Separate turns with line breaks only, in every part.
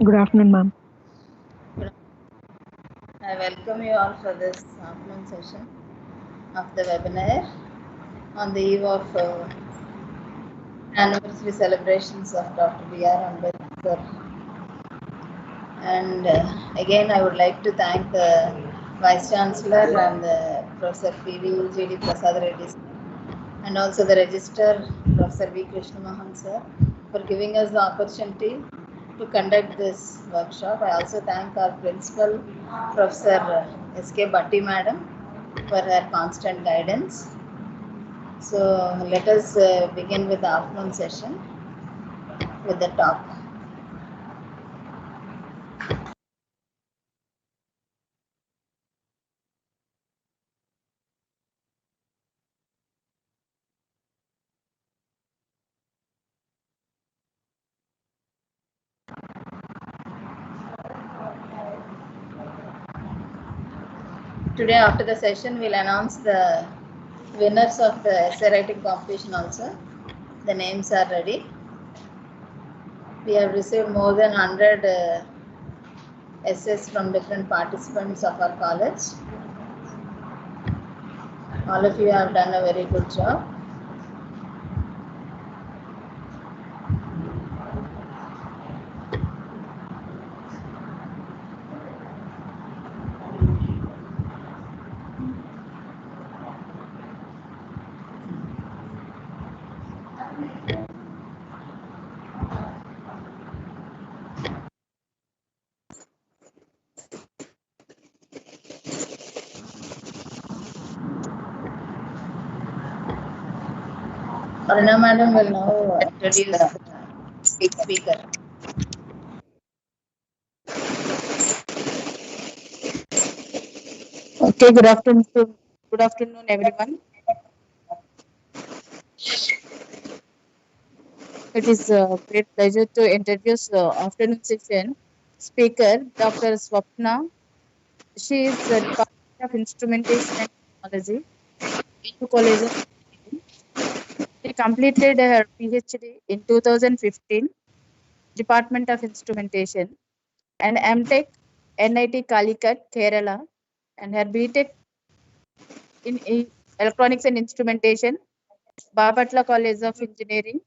Good afternoon, ma'am.
I welcome you all for this afternoon session of the webinar on the eve of anniversary celebrations of Dr. B.R. Ambedkar. And again, I would like to thank the Vice Chancellor and the Professor P.V.G.D. Prasad Reddy sir, and also the Registrar Professor V. Krishnamohan sir for giving us the opportunity to conduct this workshop. I also thank our principal, Professor S.K. Bhatti madam, for her constant guidance. So let us begin with the afternoon session with the talk. Today after the session, we'll announce the winners of the essay writing competition also. The names are ready. We have received more than 100 essays from different participants of our college. All of you have done a very good job. Poona madam will now introduce the speaker.
Okay, good afternoon, everyone. It is a great pleasure to introduce the afternoon session speaker, Dr. Swapna. She is the Department of Instrumentation and Technology, AU College of Engineering. She completed her PhD in 2015, Department of Instrumentation, and MTech, NIT Calicut, Kerala, and her BTech in Electronics and Instrumentation, Bapatla College of Engineering,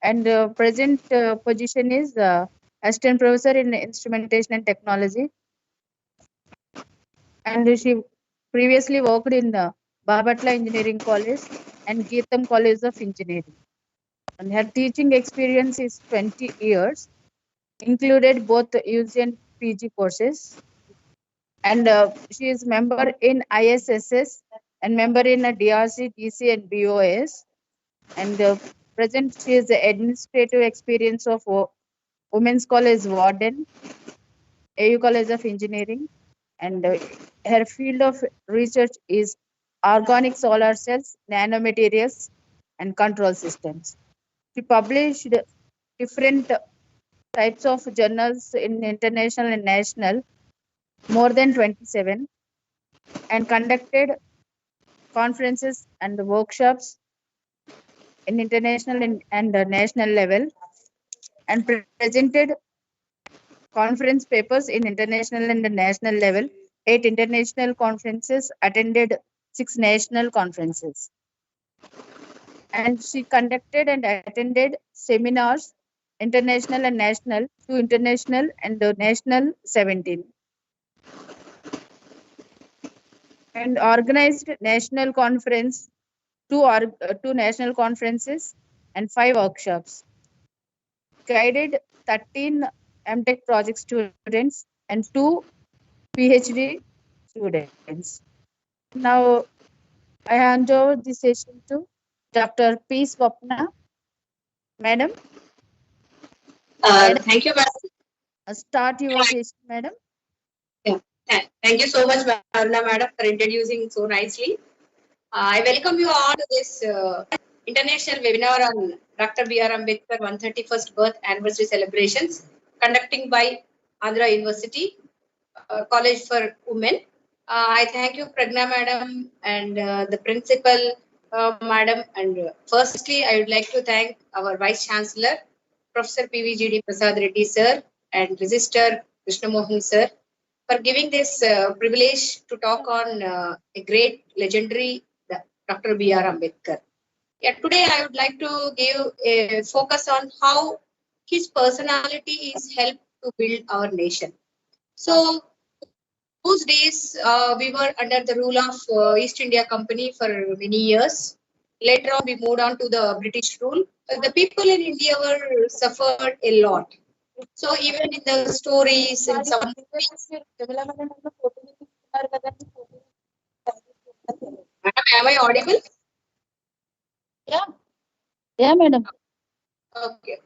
and present position is assistant professor in instrumentation and technology, and she previously worked in the Babatla Engineering College and Geetham College of Engineering, and her teaching experience is 20 years, included both UG and PG courses, and she is member in ISSS and member in a DRC, DC and BOS, and present she is the administrative experience of Women's College Warden, AU College of Engineering, and her field of research is organic solar cells, nanomaterials, and control systems. She published different types of journals in international and national, more than 27, and conducted conferences and workshops in international and national level, and presented conference papers in international and national level, 8 international conferences, attended 6 national conferences. And she conducted and attended seminars, international and national, 2 international and national 17. And organized national conference, 2 national conferences and 5 workshops. Guided 13 MTech project students and 2 PhD students. Now, I hand over the session to Dr. P. Swapna. Madam.
Thank you, madam.
Start your session, madam.
Yeah. Thank you so much, madam, for introducing so nicely. I welcome you all to this international webinar on Dr. B.R. Ambedkar 131st birth anniversary celebrations, conducting by Andhra University College for Women. I thank you, Pragna madam, and the principal madam. And firstly, I would like to thank our Vice Chancellor, Professor P.V.G.D. Prasad Reddy sir, and Register Krishnamohan sir for giving this privilege to talk on a great legendary Dr. B.R. Ambedkar. Yeah, today I would like to give a focus on how his personality is helped to build our nation. So those days we were under the rule of East India Company for many years. Later on, we moved on to the British rule. The people in India were suffered a lot. So even in the stories, in some am I audible?
Yeah, madam.
Okay.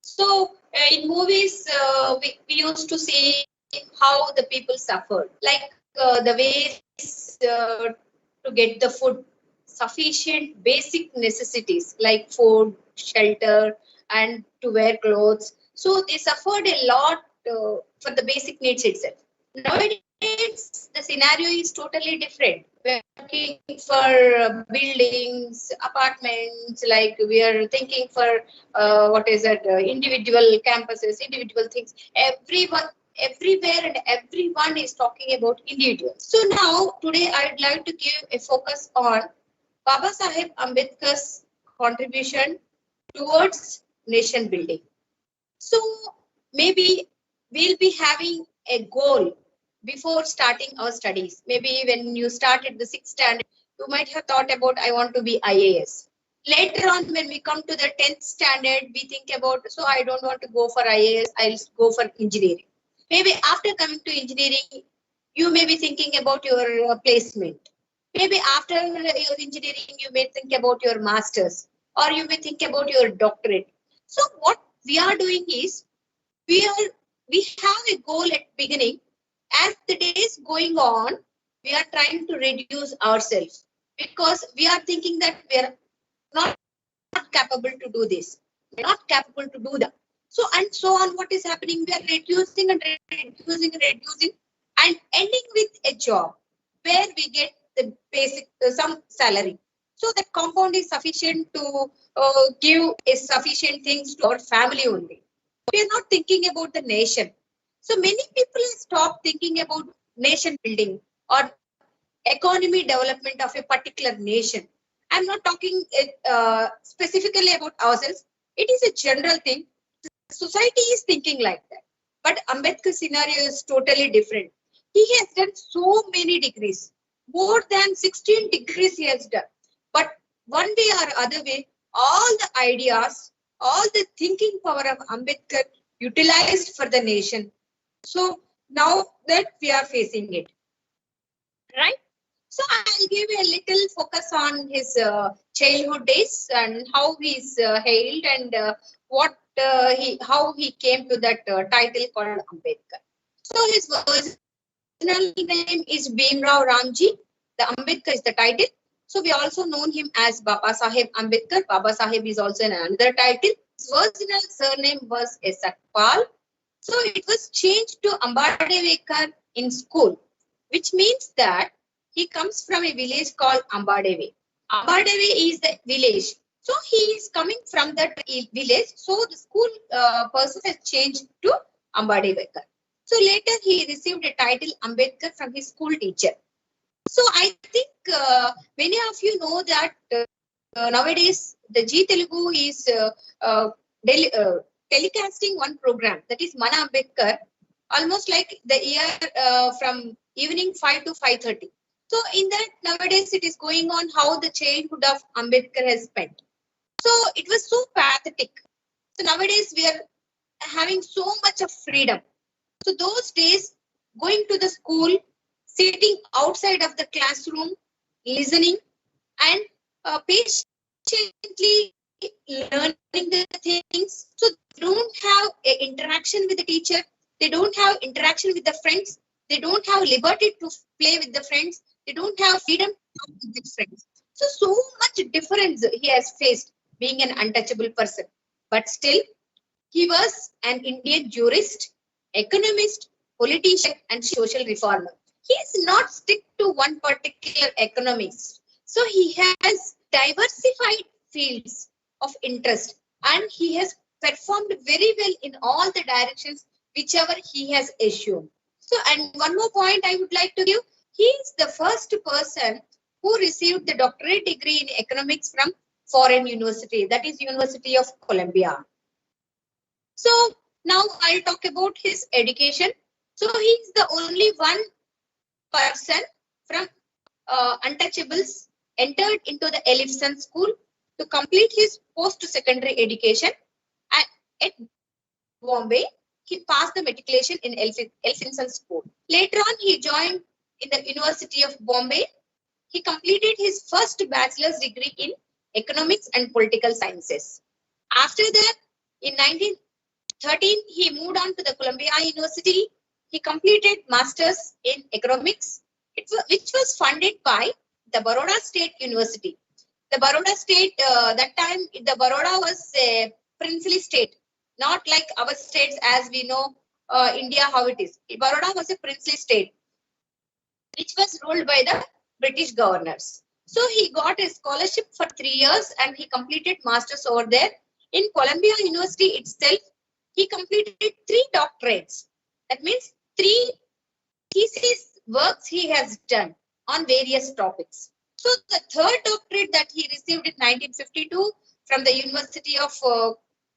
So in movies, we used to see how the people suffered, like the ways to get the food, sufficient basic necessities like food, shelter, and to wear clothes. So they suffered a lot for the basic needs itself. Nowadays, the scenario is totally different. We're looking for buildings, apartments, like we are thinking for what is it, individual campuses, individual things. Everyone, everywhere and everyone is talking about individuals. So now, today, I'd like to give a focus on Baba Saheb Ambedkar's contribution towards nation building. So maybe we'll be having a goal before starting our studies. Maybe when you started the 6th standard, you might have thought about, I want to be IAS. Later on, when we come to the 10th standard, we think about, so I don't want to go for IAS, I'll go for engineering. Maybe after coming to engineering, you may be thinking about your placement. Maybe after your engineering, you may think about your master's, or you may think about your doctorate. So what we are doing is, we have a goal at beginning. As the days going on, we are trying to reduce ourselves because we are thinking that we are not capable to do this, not capable to do that. So and so on. What is happening? We are reducing and reducing, and ending with a job where we get the basic some salary. So that compound is sufficient to give a sufficient things to our family only. We are not thinking about the nation. So many people stop thinking about nation building or economy development of a particular nation. I'm not talking specifically about ourselves. It is a general thing. Society is thinking like that. But Ambedkar's scenario is totally different. He has done so many degrees. More than 16 degrees he has done. But one way or other way, all the ideas, all the thinking power of Ambedkar utilized for the nation. So now that we are facing it, right? So I'll give a little focus on his childhood days and how he's hailed and how he came to that title called Ambedkar. So his original name is Bhimrao Ramji. The Ambedkar is the title. So we also know him as Baba Saheb Ambedkar. Baba Saheb is also another title. His original surname was Esakpal. So it was changed to Ambedkar in school, which means that he comes from a village called Ambedkar. Ambedkar is the village. So he is coming from that village. So the school person has changed to Ambedkar. So later he received a title Ambedkar from his school teacher. So I think many of you know that nowadays the G Telugu is telecasting one program, that is Mana Ambedkar, almost like the year from evening 5 to 5:30. So in that nowadays it is going on how the childhood of Ambedkar has spent. So it was so pathetic. So nowadays we are having so much of freedom. So those days, going to the school, sitting outside of the classroom, listening, and patiently learning the things. So they don't have an interaction with the teacher. They don't have interaction with the friends. They don't have liberty to play with the friends. They don't have freedom to play with friends. So much difference he has faced being an untouchable person. But still, he was an Indian jurist, economist, politician, and social reformer. He is not stick to one particular economics. So he has diversified fields of interest and he has performed very well in all the directions whichever he has assumed. So, and one more point I would like to give, he is the first person who received the doctorate degree in economics from foreign university, that is University of Columbia. So now I'll talk about his education. So he is the only one person from untouchables entered into the Ellison School to complete his post-secondary education. At Bombay, he passed the matriculation in Ellison School. Later on, he joined in the University of Bombay. He completed his first bachelor's degree in economics and political sciences. After that, in 1913, he moved on to the Columbia University. He completed master's in economics, which was funded by the Baroda State University. The Baroda State, that time, the Baroda was a princely state, not like our states as we know India how it is. Baroda was a princely state, which was ruled by the British governors. So he got a scholarship for 3 years and he completed masters over there. In Columbia University itself, he completed 3 doctorates. That means 3 thesis works he has done on various topics. So the third doctorate that he received in 1952 from the University of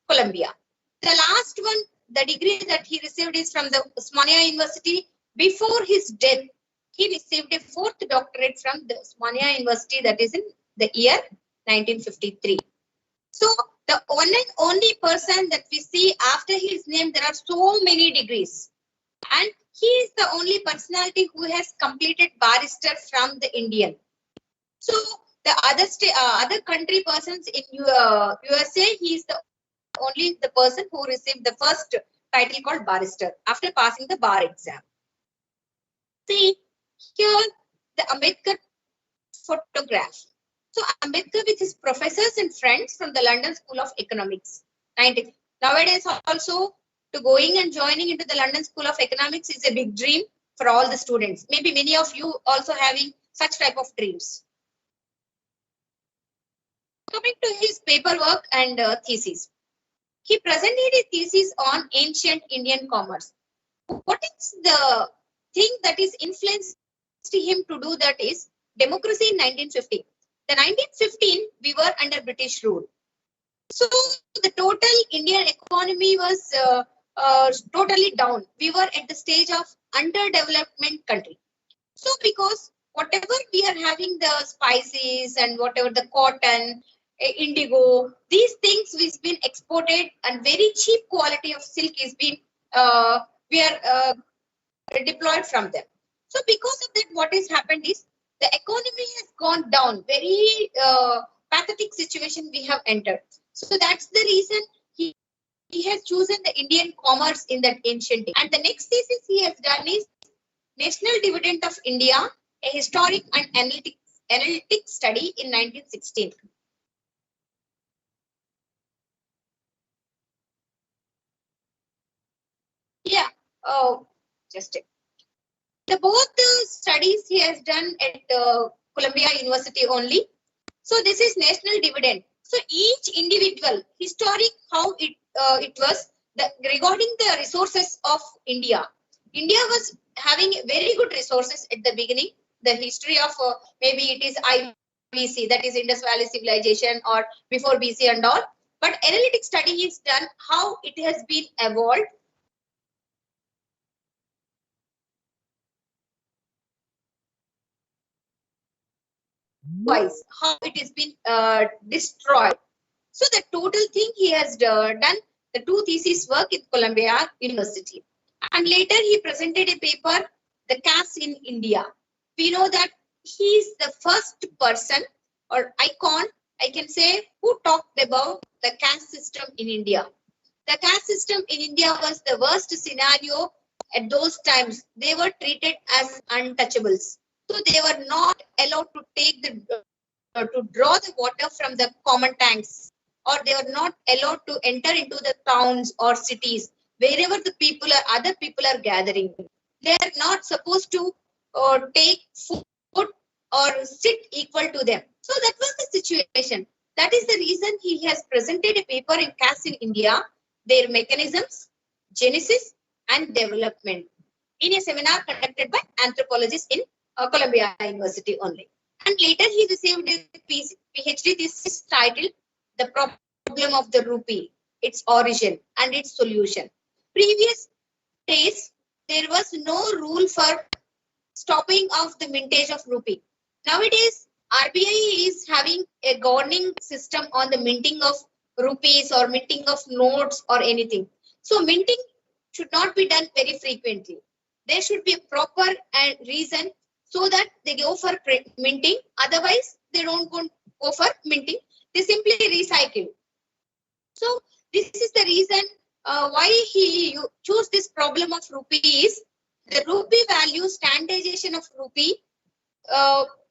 Columbia. The last one, the degree that he received is from the Osmania University. Before his death, he received a 4th doctorate from the Osmania University, that is in the year 1953. So the one and only person that we see after his name, there are so many degrees. And he is the only personality who has completed barrister from the Indian. So the other country persons in USA, he is only the person who received the first title called barrister after passing the bar exam. See here the Ambedkar photograph. So Ambedkar with his professors and friends from the London School of Economics. Nowadays also to going and joining into the London School of Economics is a big dream for all the students. Maybe many of you also having such type of dreams. Coming to his paperwork and thesis. He presented a thesis on ancient Indian commerce. What is the thing that is influenced him to do that is democracy in 1950. The 1915, we were under British rule. So the total Indian economy was totally down. We were at the stage of underdevelopment country. So because whatever we are having the spices and whatever the cotton, indigo, these things which been exported and very cheap quality of silk is being we are deployed from them. So because of that, what has happened is the economy has gone down. Very pathetic situation we have entered. So that's the reason he has chosen the Indian commerce in that ancient day. And the next thesis he has done is National Dividend of India, a historic and analytic study in 1916. Yeah, just a both the studies he has done at Columbia University only. So this is national dividend. So each individual historic how it was regarding the resources of India. India was having very good resources at the beginning. The history of maybe it is IVC, that is Indus Valley Civilization, or before BC and all. But analytic study is done how it has been evolved. Twice, how it has been destroyed. So the total thing he has done the 2 thesis work in Columbia University. And later he presented a paper, The Caste in India. We know that he is the first person or icon, I can say, who talked about the caste system in India. The caste system in India was the worst scenario at those times. They were treated as untouchables. So they were not allowed to take to draw the water from the common tanks, or they were not allowed to enter into the towns or cities wherever the people are, other people are gathering. They are not supposed to take food or sit equal to them. So that was the situation. That is the reason he has presented a paper in Caste in India, their mechanisms, genesis, and development in a seminar conducted by anthropologists in Columbia University only. And later he received a PhD thesis titled The Problem of the Rupee, Its Origin and Its Solution. Previous days, there was no rule for stopping of the mintage of rupee. Nowadays, RBI is having a governing system on the minting of rupees or minting of notes or anything. So minting should not be done very frequently. There should be a proper reason so that they go for minting. Otherwise, they don't go for minting. They simply recycle. So this is the reason why he chose this problem of rupee is the rupee value, standardization of rupee,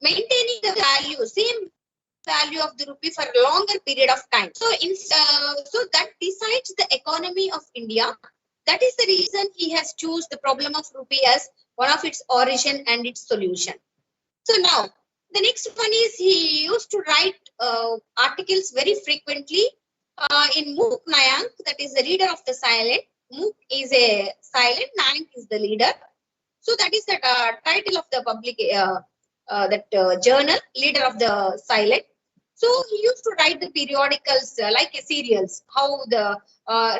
maintaining the value, same value of the rupee for a longer period of time. So, so that decides the economy of India. That is the reason he has chosen the problem of rupee as one of its origin and its solution. So now, the next one is he used to write articles very frequently in Mook Nayank, that is the leader of the silent. Mook is a silent, Nayank is the leader. So that is the title of the public, journal, leader of the silent. So he used to write the periodicals like serials, how the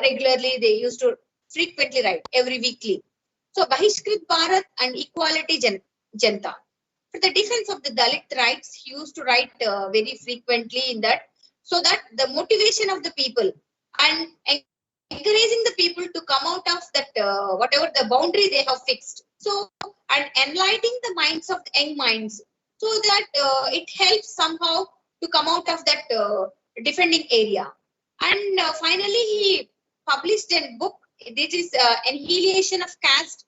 regularly they used to frequently write every weekly. So Bahishkrit Bharat and Equality Janta. For the defense of the Dalit rights, he used to write very frequently in that, so that the motivation of the people and encouraging the people to come out of that whatever the boundary they have fixed. So, and enlightening the minds of the young minds, so that it helps somehow to come out of that defending area. And finally, he published a book. This is Annihilation of Caste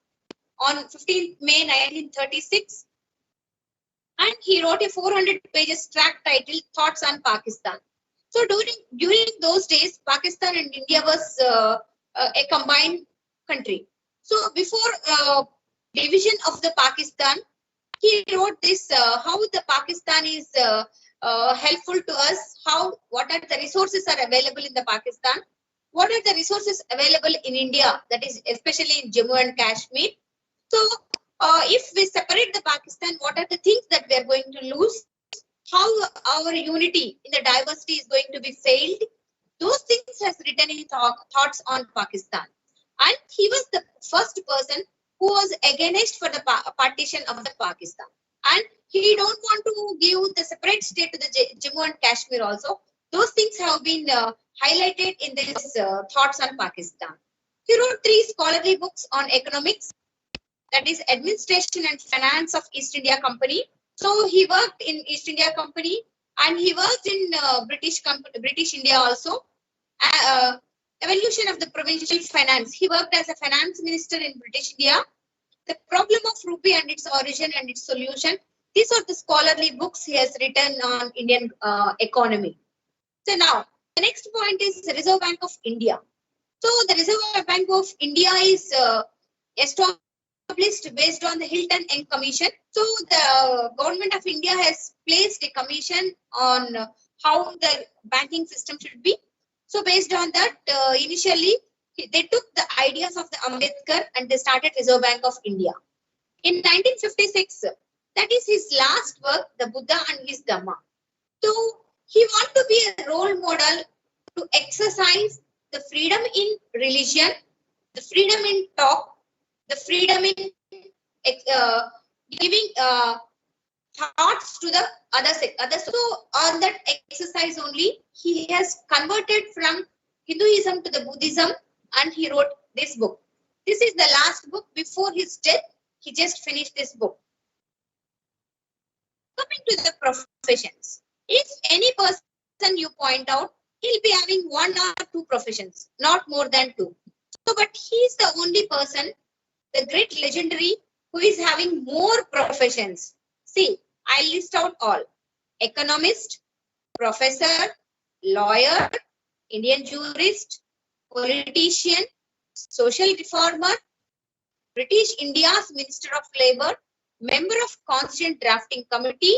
on 15th May 1936. And he wrote a 400 pages tract titled Thoughts on Pakistan. So during those days, Pakistan and India was a combined country. So before division of the Pakistan, he wrote this, how the Pakistan is helpful to us, what are the resources are available in the Pakistan, what are the resources available in India, that is especially in Jammu and Kashmir. So if we separate the Pakistan, what are the things that we are going to lose? How our unity in the diversity is going to be failed? Those things has written in Thoughts on Pakistan. And he was the first person who was against for the partition of the Pakistan. And he don't want to give the separate state to the Jammu and Kashmir also. Those things have been highlighted in this Thoughts on Pakistan. He wrote 3 scholarly books on economics, that is Administration and Finance of East India Company. So he worked in East India Company and he worked in British India also. Evolution of the provincial finance. He worked as a finance minister in British India. The problem of rupee and its origin and its solution. These are the scholarly books he has written on Indian economy. So now, the next point is the Reserve Bank of India. So the Reserve Bank of India is established based on the Hilton Young Commission. So the government of India has placed a commission on how the banking system should be. So based on that, initially they took the ideas of the Ambedkar and they started Reserve Bank of India. In 1956, that is his last work, The Buddha and His Dhamma. So he wanted to be a role model to exercise the freedom in religion, the freedom in talk, the freedom in giving thoughts to the others. So on that exercise only, he has converted from Hinduism to the Buddhism and he wrote this book. This is the last book before his death. He just finished this book. Coming to the professions. If any person you point out, he'll be having 1 or 2 professions, not more than 2. So, but he's the only person, the great legendary, who is having more professions. See, I list out all. Economist, professor, lawyer, Indian jurist, politician, social reformer, British India's Minister of Labour, member of Constituent Drafting Committee,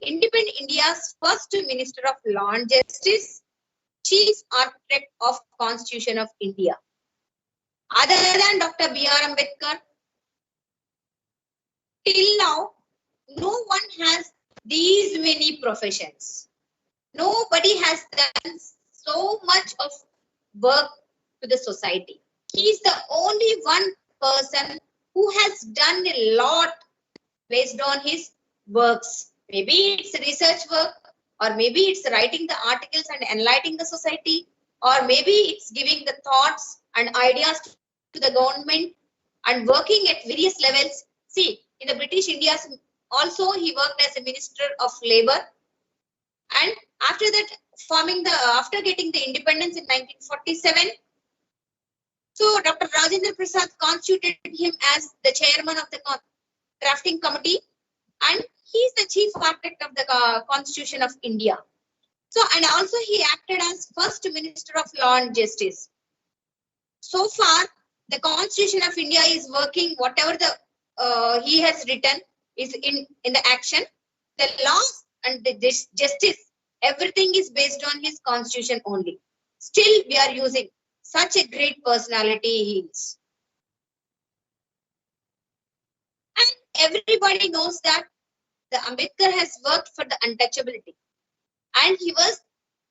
Independent India's first Minister of Law and Justice, chief architect of Constitution of India. Other than Dr. B.R. Ambedkar, till now, no one has these many professions. Nobody has done so much of work to the society. He is the only one person who has done a lot based on his works. Maybe it's research work, or maybe it's writing the articles and enlightening the society, or maybe it's giving the thoughts and ideas to the government and working at various levels. See, in the British India also he worked as a Minister of Labour, and after that after getting the independence in 1947, so Dr. Rajendra Prasad constituted him as the chairman of the drafting committee, and he is the chief architect of the Constitution of India. So, and also he acted as first Minister of Law and Justice. So far, the Constitution of India is working. Whatever the he has written is in the action. The laws and the justice, everything is based on his Constitution only. Still, we are using such a great personality he is. And everybody knows that the Ambedkar has worked for the untouchability, and he was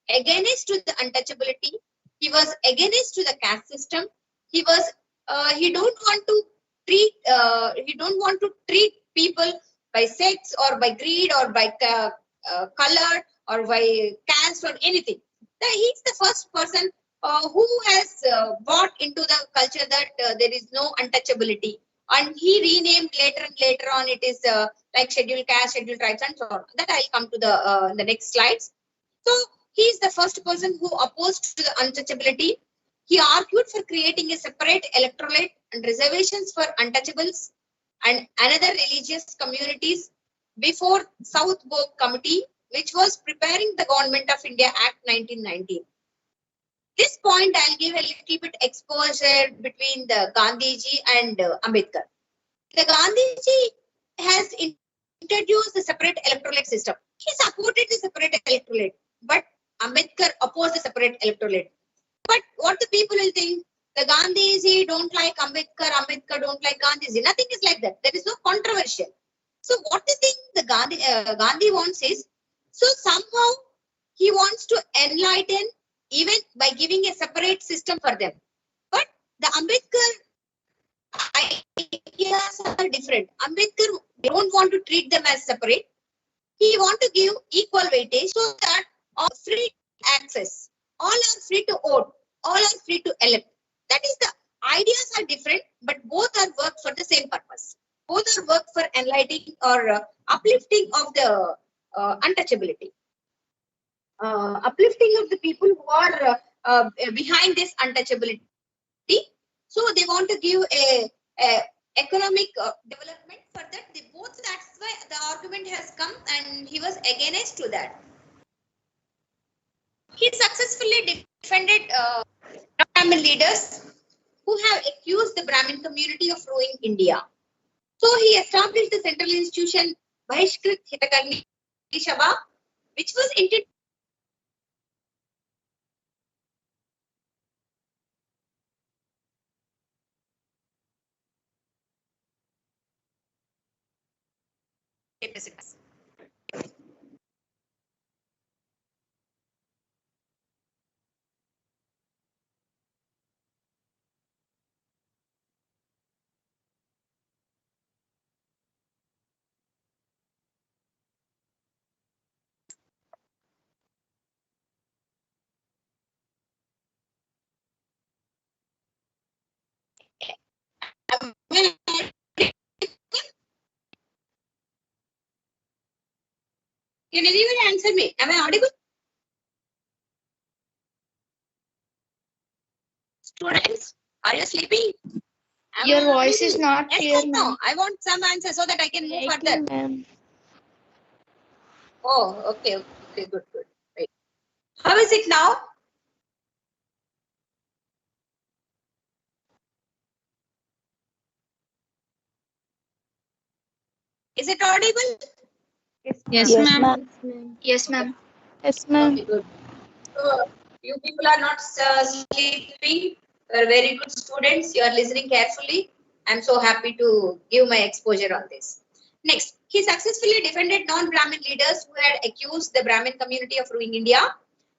against to the untouchability. He was against to the caste system. He was he don't want to treat people by sex or by greed or by color or by caste or anything. He's the first person who has bought into the culture that there is no untouchability, and he renamed later on it is like scheduled caste, scheduled tribes, and so on. That I'll come to the next slides. So he is the first person who opposed to the untouchability. He argued for creating a separate electorate and reservations for untouchables and another religious communities before South Board Committee, which was preparing the Government of India Act 1919. This point I'll give a little bit exposure between the Gandhiji and Ambedkar. The Gandhiji has introduced the separate electorate system. He supported the separate electorate, but Ambedkar opposed the separate electorate. But what the people will think, the Gandhiji don't like Ambedkar, Ambedkar don't like Gandhiji. Nothing is like that. There is no controversial. So what the thing the Gandhi wants is, so somehow he wants to enlighten even by giving a separate system for them. But the Ambedkar ideas are different. Ambedkar don't want to treat them as separate. He want to give equal weightage so that all free access, all are free to vote, all are free to elect. That is, the ideas are different, but both are work for the same purpose. Both are work for enlightening or uplifting of the untouchability. Uplifting of the people who are behind this untouchability. So they want to give a economic development for that. That's why the argument has come, and he was against to that. He successfully defended Brahmin leaders who have accused the Brahmin community of ruining India. So he established the central institution Bahishkrit Hitakarni Sabha, which was intended Can anyone answer me? Am I audible? Students, are you sleeping?
Your voice is not
yes,
clear,
no. I want some answer so that I can move further. Oh, okay, good. Right. How is it now? Is it audible?
Yes, ma'am. Yes, ma'am. Yes, ma'am.
Okay, good. So, You people are not sleeping. You are very good students. You are listening carefully. I'm so happy to give my exposure on this. Next, he successfully defended non-Brahmin leaders who had accused the Brahmin community of ruining India.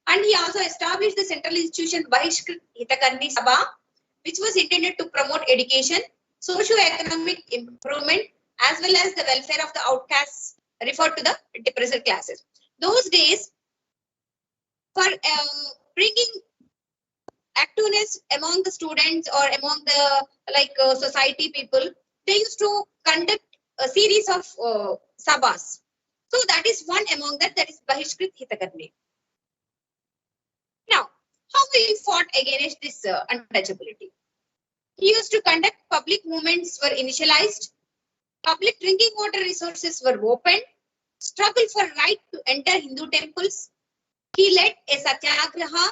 And he also established the central institution Bahishkrit Hitakarni Sabha, which was intended to promote education, socio-economic improvement, as well as the welfare of the outcasts, referred to the depressed classes. Those days, for bringing activeness among the students or among the society people, they used to conduct a series of sabhas. So that is one among that is Bahishkrit Hitakarni. Now, how he fought against this untouchability? He used to conduct public movements were initialized, public drinking water resources were opened, struggle for right to enter Hindu temples. He led a satyagraha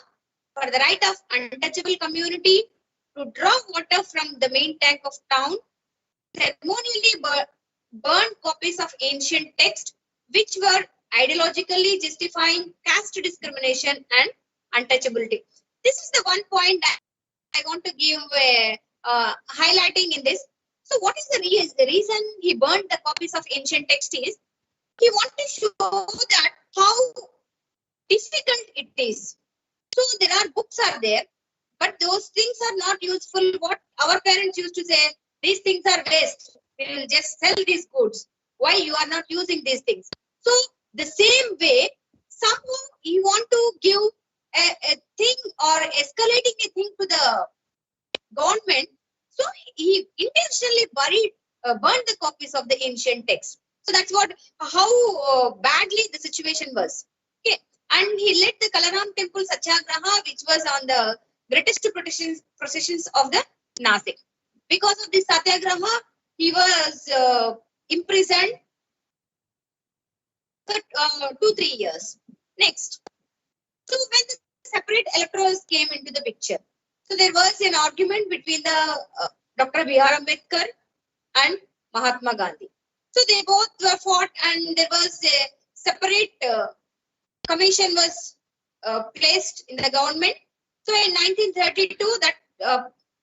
for the right of untouchable community to draw water from the main tank of town, ceremonially burned copies of ancient texts which were ideologically justifying caste discrimination and untouchability. This is the one point that I want to give highlighting in this. So what is the reason he burned the copies of ancient text is he wanted to show that how difficult it is. So there are books are there, but those things are not useful. What our parents used to say, these things are waste. We will just sell these goods. Why you are not using these things? So the same way, somehow you want to give a thing or escalating a thing to the government. So he intentionally burned the copies of the ancient text. So that's how badly the situation was. Okay, and he led the Kalaram Temple Satyagraha, which was on the greatest processions of the Nasik. Because of this Satyagraha, he was imprisoned for 2-3 years. Next, so when the separate electorals came into the picture, so there was an argument between the Dr. B.R. Ambedkar and Mahatma Gandhi. So they both were fought, and there was a separate commission was placed in the government. So in 1932,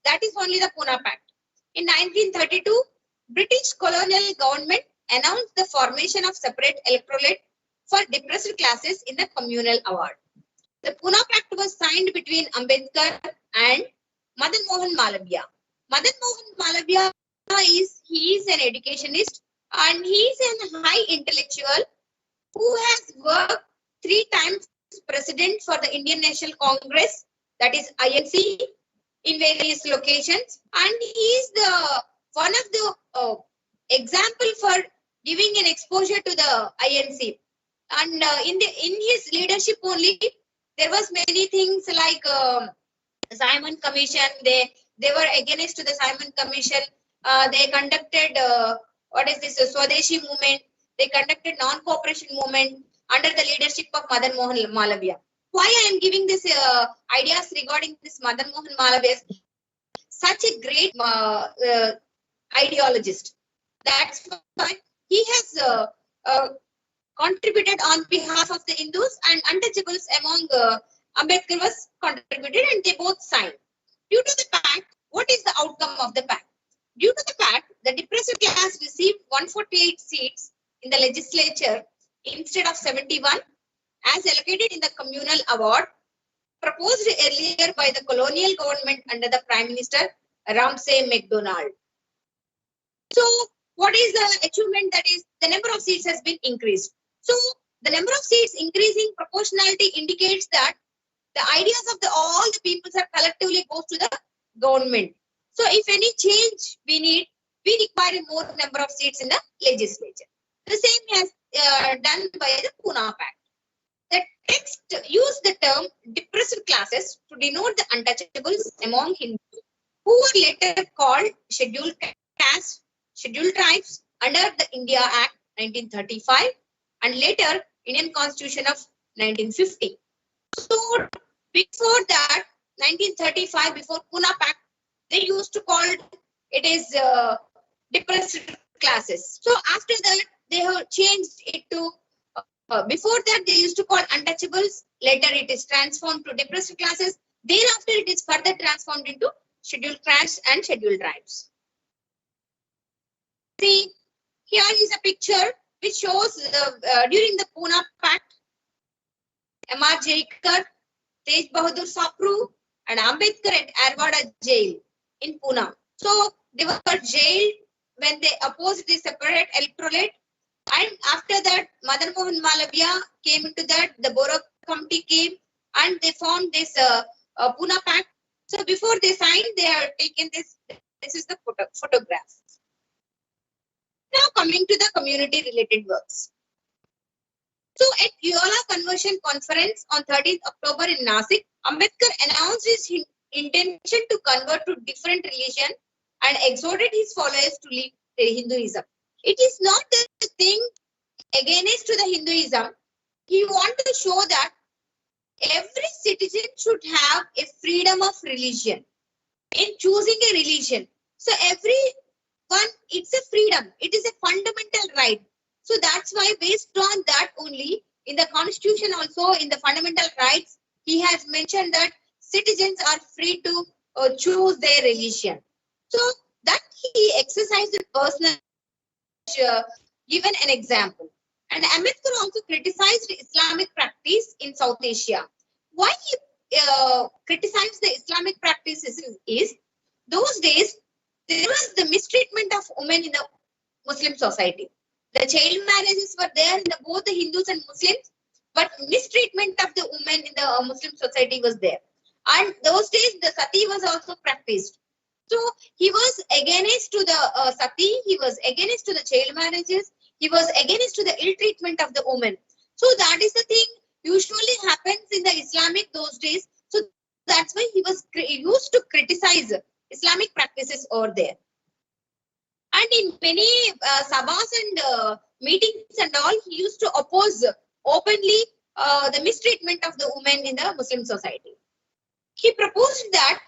that is only the Poona Pact. In 1932, British colonial government announced the formation of separate electorate for depressed classes in the communal award. The Poona Pact was signed between Ambedkar and Madan Mohan Malviya. Madan Mohan Malviya he is an educationist and he is a high intellectual who has worked 3 times president for the Indian National Congress, that is INC, in various locations, and he is the one of the example for giving an exposure to the INC. And in his leadership only, there was many things like Simon Commission. They were against the Simon Commission. They conducted what is this Swadeshi movement. They conducted non-cooperation movement under the leadership of Madan Mohan Malviya. Why I am giving this ideas regarding this Madan Mohan Malviya? Such a great ideologist. That's why he has contributed on behalf of the Hindus, and untouchables among Ambedkar was contributed, and they both signed. Due to the pact, what is the outcome of the pact? Due to the pact, the depressed class received 148 seats in the legislature instead of 71, as allocated in the communal award proposed earlier by the colonial government under the Prime Minister Ramsay MacDonald. So, what is the achievement? That is, the number of seats has been increased. So, the number of seats increasing proportionality indicates that the ideas of all the peoples are collectively goes to the government. So, if any change we need, we require more number of seats in the legislature. The same has done by the Poona Pact. The text used the term depressed classes to denote the untouchables among Hindus, who were later called scheduled castes, scheduled tribes under the India Act 1935 and later Indian Constitution of 1950. So before that, 1935, before Poona Pact, they used to call it as depressed classes. So after that, they have changed it to before that they used to call untouchables, Later, it is transformed to depressed classes. Thereafter, it is further transformed into scheduled castes and scheduled tribes. See, here is a picture which shows during the Poona Pact, M.R. Jaikar, Tej Bahadur Sapru, and Ambedkar at Arvada jail in Poona. So they were jailed when they opposed the separate electorate. And after that, Madan Mohan Malaviya came into that, the Borough Committee came and they formed this Poona Pact. So before they signed, they have taken this. This is the photograph. Now coming to the community related works. So at Yola Conversion Conference on 13th October in Nasik, Ambedkar announced his intention to convert to different religion and exhorted his followers to leave Hinduism. It is not the thing against to the Hinduism. He wanted to show that every citizen should have a freedom of religion in choosing a religion. So everyone, it's a freedom. It is a fundamental right. So that's why based on that only, in the constitution also, in the fundamental rights, he has mentioned that citizens are free to choose their religion. So that he exercised it personally, given an example. And Ambedkar also criticized Islamic practice in South Asia. Why he criticized the Islamic practices is those days there was the mistreatment of women in the Muslim society. The child marriages were there in both the Hindus and Muslims, but mistreatment of the women in the Muslim society was there. And those days the sati was also practiced. So he was against to the sati, he was against to the child marriages, he was against to the ill treatment of the women. So that is the thing usually happens in the Islamic those days. So that's why he was used to criticize Islamic practices over there. And in many sabhas and meetings and all, he used to oppose openly the mistreatment of the women in the Muslim society. He proposed that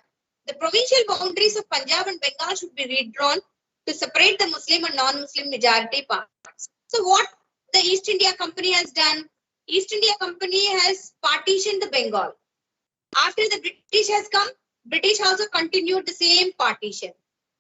the provincial boundaries of Punjab and Bengal should be redrawn to separate the Muslim and non-Muslim majority parts. So what the East India Company has done, East India Company has partitioned the Bengal. After the British has come, British also continued the same partition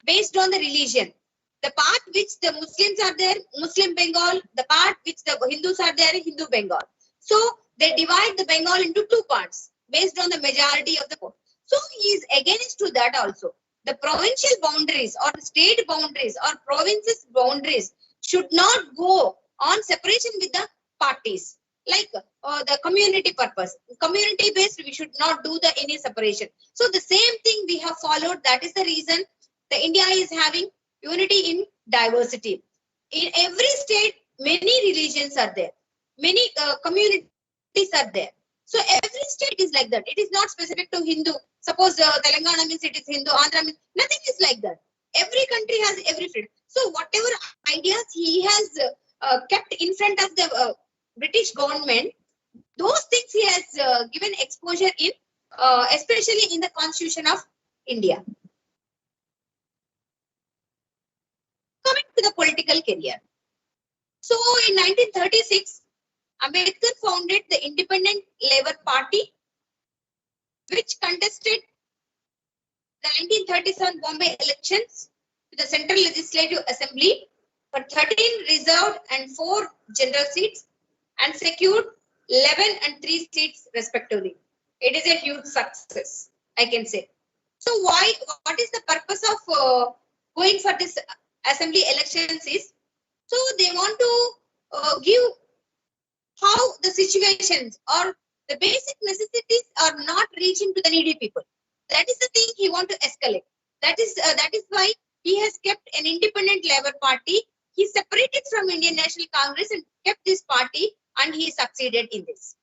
based on the religion. The part which the Muslims are there, Muslim Bengal, the part which the Hindus are there, Hindu Bengal. So they divide the Bengal into two parts based on the majority of the vote. So he is against to that also. The provincial boundaries or the state boundaries or provinces boundaries should not go on separation with the parties. Like the community purpose, community based, we should not do the any separation. So the same thing we have followed. That is the reason the India is having unity in diversity. In every state, many religions are there, many communities are there. So every state is like that. It is not specific to Hindu. Suppose Telangana means it is Hindu, Andhra means nothing is like that. Every country has every freedom. So whatever ideas he has kept in front of the British government, those things he has given exposure in, especially in the Constitution of India. Coming to the political career. So in 1936, Ambedkar founded the Independent Labour Party, which contested the 1937 Bombay elections to the Central Legislative Assembly for 13 reserved and 4 general seats and secured 11 and 3 seats respectively. It is a huge success, I can say. So what is the purpose of going for this assembly elections is, so they want to give how the situations or the basic necessities are not reaching to the needy people. That is the thing he want to escalate. That is why he has kept an Independent Labour Party. He separated from Indian National Congress and kept this party, and he succeeded in this.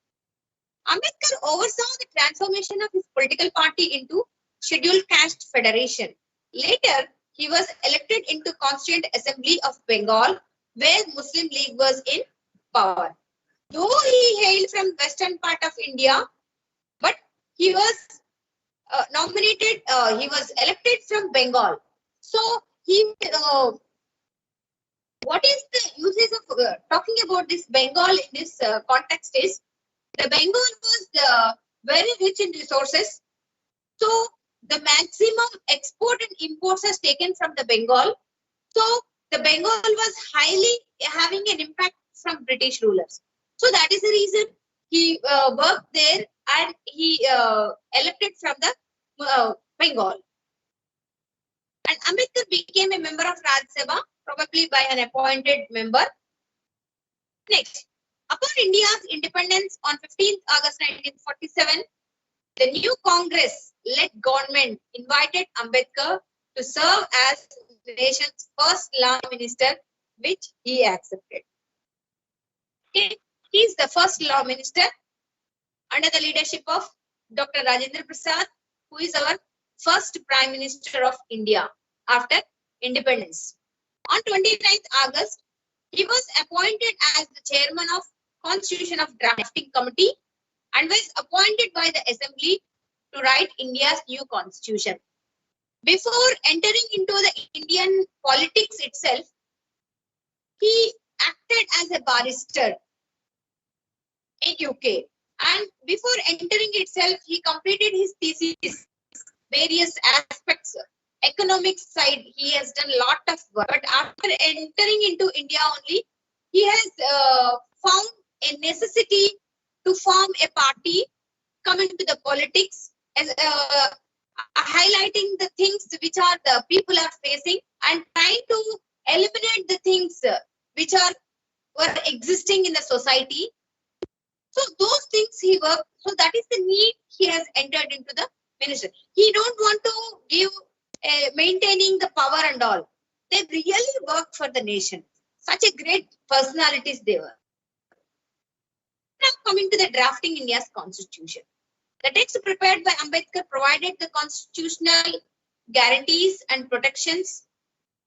Ambedkar oversaw the transformation of his political party into Scheduled Caste Federation. Later, he was elected into Constituent Assembly of Bengal, where Muslim League was in power. Though he hailed from western part of India, but he was nominated, he was elected from Bengal. So he, what is the uses of talking about this Bengal in this context is, The Bengal was very rich in resources. So the maximum export and imports has taken from the Bengal. So the Bengal was highly having an impact from British rulers. So that is the reason he worked there and he elected from the Bengal. And Ambedkar became a member of Rajya Sabha, probably by an appointed member. Next, upon India's independence on 15th August 1947, the new Congress-led government invited Ambedkar to serve as the nation's first law minister, which he accepted. Okay. He is the first law minister under the leadership of Dr. Rajendra Prasad, who is our first Prime Minister of India after independence. On 29th August, he was appointed as the chairman of Constitution of Drafting Committee and was appointed by the Assembly to write India's new constitution. Before entering into the Indian politics itself, he acted as a barrister in UK. And before entering itself, he completed his thesis, various aspects, economic side. He has done a lot of work. But after entering into India only, he has found a necessity to form a party, coming to the politics, as highlighting the things which are the people are facing and trying to eliminate the things which were existing in the society. So those things he worked. So that is the need he has entered into the ministry. He don't want to give maintaining the power and all. They really work for the nation. Such a great personalities they were. Now coming to the drafting India's constitution. The text prepared by Ambedkar provided the constitutional guarantees and protections,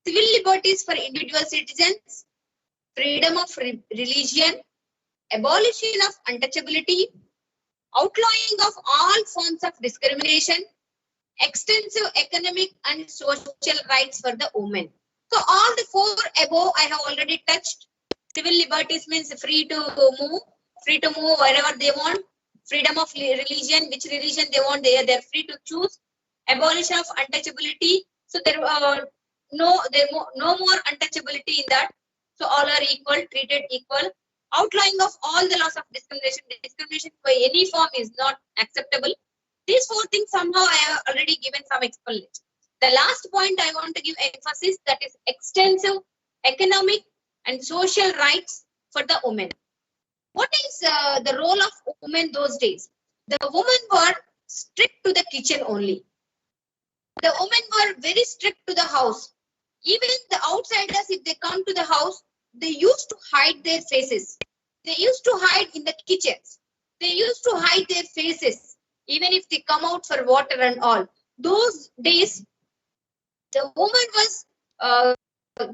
civil liberties for individual citizens, freedom of religion, abolition of untouchability, outlawing of all forms of discrimination, extensive economic and social rights for the women. So all the four above I have already touched. Civil liberties means free to move wherever they want. Freedom of religion, which religion they want, they're free to choose. Abolition of untouchability. So there no more untouchability in that. So all are equal, treated equal. Outlawing of all the laws of discrimination. Discrimination by any form is not acceptable. These four things somehow I have already given some explanation. The last point I want to give emphasis, that is extensive economic and social rights for the women. What is the role of women those days? The women were strict to the kitchen only. The women were very strict to the house. Even the outsiders, if they come to the house, they used to hide their faces. They used to hide in the kitchens. They used to hide their faces, even if they come out for water and all. Those days, the woman was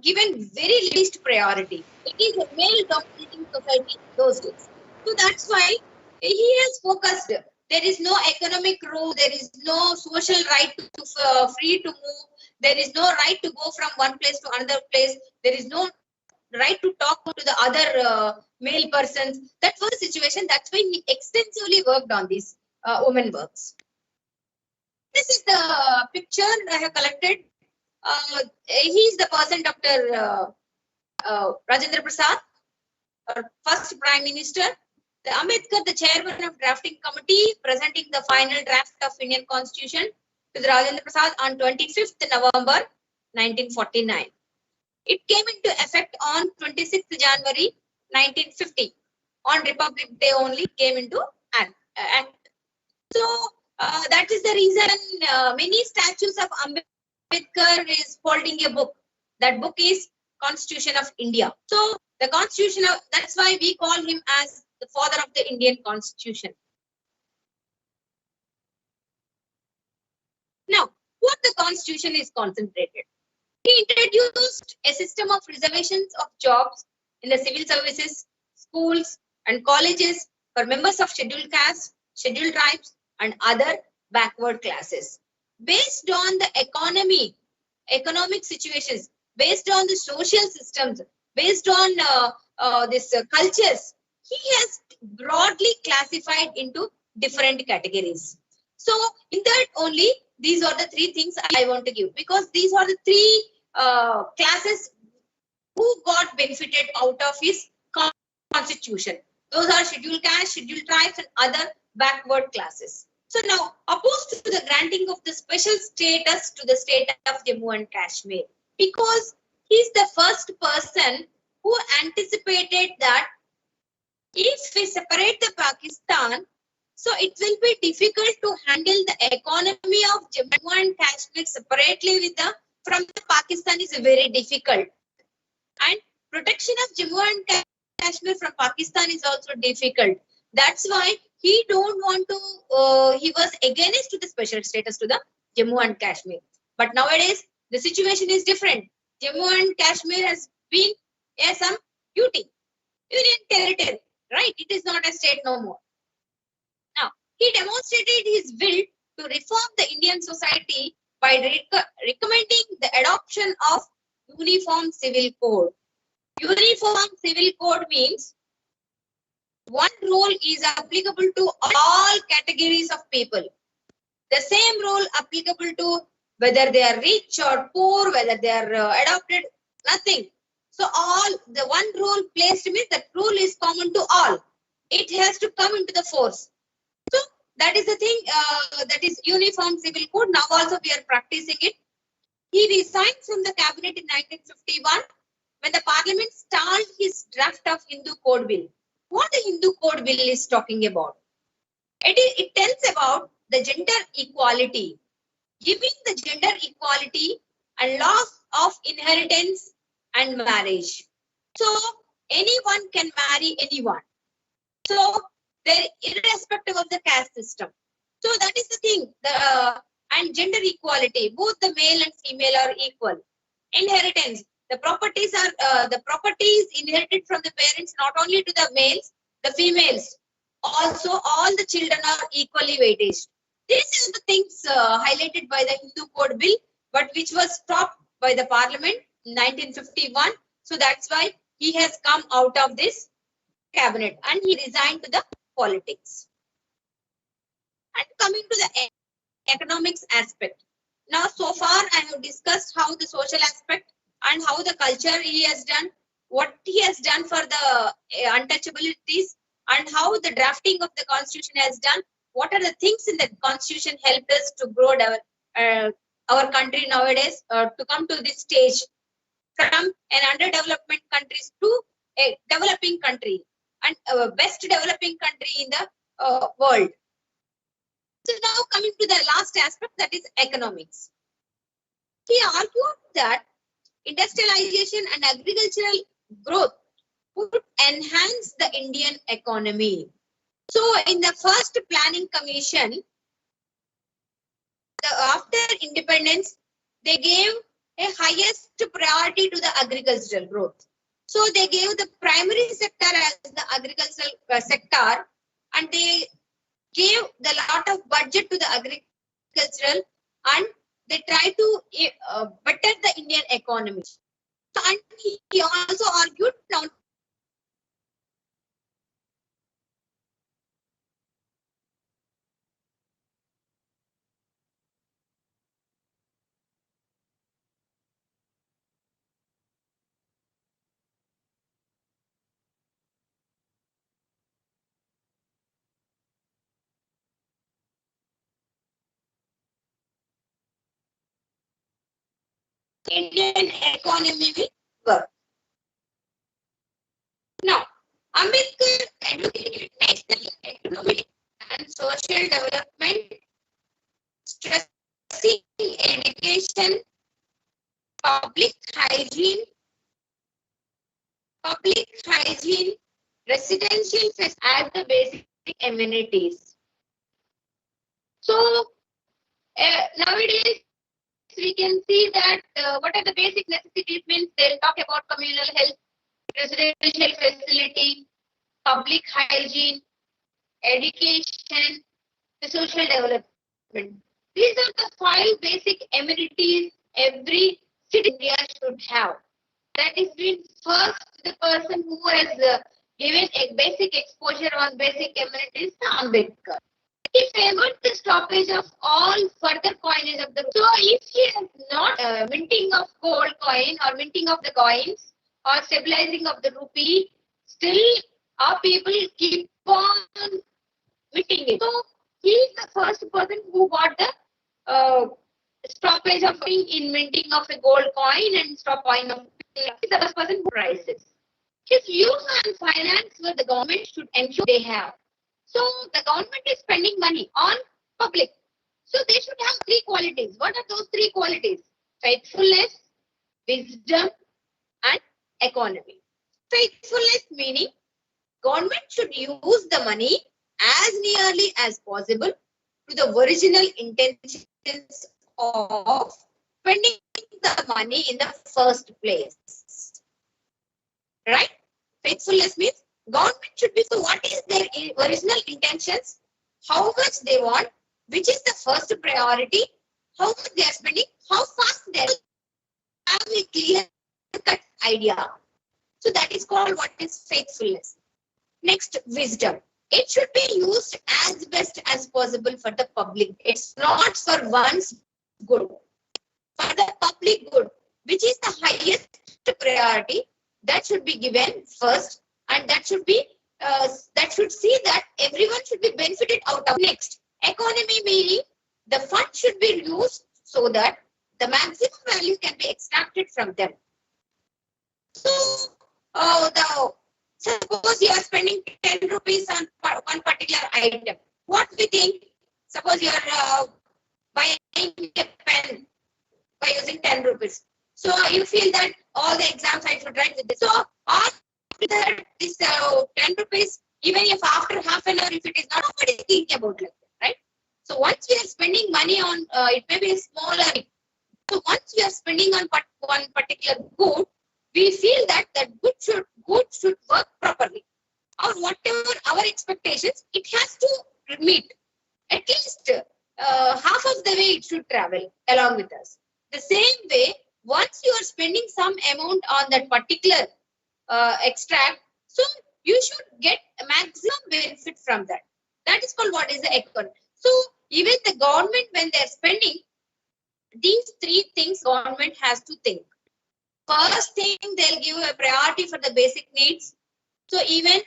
given very least priority. It is a male-dominating society those days. So that's why he has focused. There is no economic rule. There is no social right to free to move. There is no right to go from one place to another place. There is no right to talk to the other male persons. That was the situation. That's why he extensively worked on these women works. This is the picture I have collected. He is the person, Dr. Rajendra Prasad, our first Prime Minister. The Ambedkar, the chairman of drafting committee, presenting the final draft of Indian Constitution to the Rajendra Prasad on 25th November 1949. It came into effect on 26th January 1950. On Republic Day only came into act. So that is the reason many statues of Ambedkar is holding a book. That book is Constitution of India. So the Constitution of, that's why we call him as the father of the Indian Constitution. Now, what the Constitution is concentrated. He introduced a system of reservations of jobs in the civil services, schools and colleges for members of scheduled castes, scheduled tribes and other backward classes. Based on the economic situations, based on the social systems, based on this cultures, he has broadly classified into different categories. So in that only, these are the three things I want to give, because these are the three classes who got benefited out of his constitution. Those are scheduled castes, scheduled tribes, and other backward classes. So now, opposed to the granting of the special status to the state of Jammu and Kashmir, because he's the first person who anticipated that if we separate the Pakistan, so it will be difficult to handle the economy of Jammu and Kashmir separately with the from the Pakistan is very difficult, and protection of Jammu and Kashmir from Pakistan is also difficult. That's why he don't want to. He was against to the special status to the Jammu and Kashmir. But nowadays the situation is different. Jammu and Kashmir has been some union territory, right? It is not a state no more. Now he demonstrated his will to reform the Indian society by recommending the adoption of uniform civil code. Uniform civil code means one rule is applicable to all categories of people. The same rule applicable to whether they are rich or poor, whether they are adopted, nothing. So all the one rule placed means that rule is common to all. It has to come into the force. So that is the thing, that is uniform civil code. Now also we are practicing it. He resigned from the cabinet in 1951 when the parliament stalled his draft of Hindu Code Bill. What the Hindu Code Bill is talking about? It tells about the gender equality, giving the gender equality and laws of inheritance and marriage. So anyone can marry anyone. So they're irrespective of the caste system. So that is the thing. And gender equality, both the male and female are equal. Inheritance. The properties is inherited from the parents, not only to the males, the females. Also, all the children are equally weighted. These are the things highlighted by the Hindu Code Bill, but which was stopped by the Parliament in 1951. So that's why he has come out of this cabinet and he resigned to the politics. And coming to the economics aspect. Now, so far I have discussed how the social aspect and how the culture he has done, what he has done for the untouchabilities, and how the drafting of the constitution has done. What are the things in the constitution helped us to grow our country nowadays to come to this stage from an underdevelopment countries to a developing country and best developing country in the world. So now coming to the last aspect, that is economics. He argued that industrialization and agricultural growth would enhance the Indian economy. So in the first planning commission, after independence, they gave a highest priority to the agricultural growth. So they gave the primary sector as the agricultural sector, and they gave the lot of budget to the agricultural, and they try to better the Indian economy. So, and he also argued now Indian economy will work. Now, Ambedkar advocated national economic and social development, stressing education, public hygiene, residential facilities as the basic amenities. So nowadays we can see that what are the basic necessities means they'll talk about communal health, residential facility, public hygiene, education, the social development. These are the 5 basic amenities every city in India should have. That is been first the person who has
given a basic exposure on basic amenities to Ambedkar. He favored the stoppage of all further coinage of the rupee. So if he is not minting of gold coin or minting of the coins or stabilizing of the rupee, still our people keep on minting it. So he is the first person who got the stoppage of being in minting of a gold coin and stop coin of he is the first person who raised this. His views on finance where the government should ensure they have. So the government is spending money on public. So they should have three qualities. What are those three qualities? Faithfulness, wisdom, and economy. Faithfulness meaning government should use the money as nearly as possible to the original intentions of spending the money in the first place. Right? Faithfulness means government should be, so what is their original intentions, how much they want, which is the first priority, how much they are spending, how fast they have a clear cut idea. So that is called what is faithfulness. Next, wisdom. It should be used as best as possible for the public. It's not for one's good, for the public good, which is the highest priority. That should be given first, and that should be that should see that everyone should be benefited out of. Next, economy meaning the fund should be used so that the maximum value can be extracted from them. So, suppose you are spending 10 rupees on one particular item. What we think? Suppose you are buying a pen by using 10 rupees. So you feel that all the exams I should write with this. So after that, this 10 rupees, even if after half an hour, if it is not, nobody is thinking about like that, right? So once we are spending money on, it may be a smaller. So once we are spending on one particular good, we feel that that good should work properly. Or whatever our expectations, it has to meet. At least half of the way it should travel along with us. The same way, once you are spending some amount on that particular extract, so you should get a maximum benefit from that. That is called what is the economy. So even the government, when they are spending, these three things government has to think. First thing, they'll give a priority for the basic needs. So even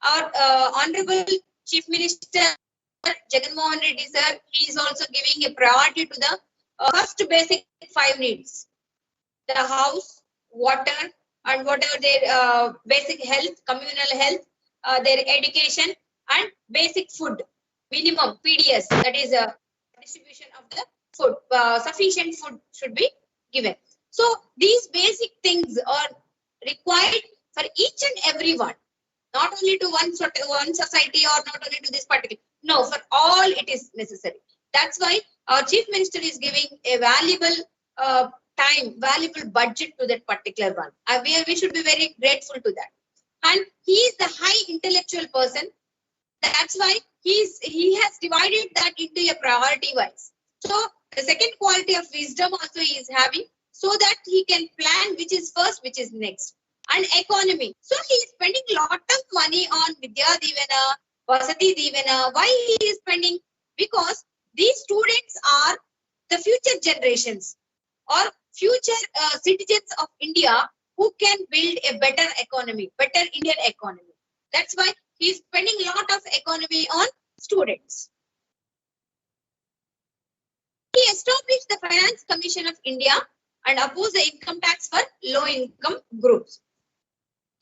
our Honorable Chief Minister Jagannath Reddy sir, he is also giving a priority to the first basic 5 needs. The house, water, and whatever their basic health, communal health, their education, and basic food, minimum PDS, that is a distribution of the food, sufficient food should be given. So these basic things are required for each and every one, not only to one society or not only to this particular. No, for all it is necessary. That's why our Chief Minister is giving a valuable valuable budget to that particular one. We should be very grateful to that. And he is the high intellectual person. That's why he has divided that into a priority wise. So the second quality of wisdom also he is having, so that he can plan which is first, which is next. And economy. So he is spending a lot of money on Vidya Divana, Vasati Divana. Why he is spending? Because these students are the future generations or future citizens of India who can build a better economy, better Indian economy. That's why he is spending a lot of economy on students. He established the Finance Commission of India and opposed the income tax for low income groups.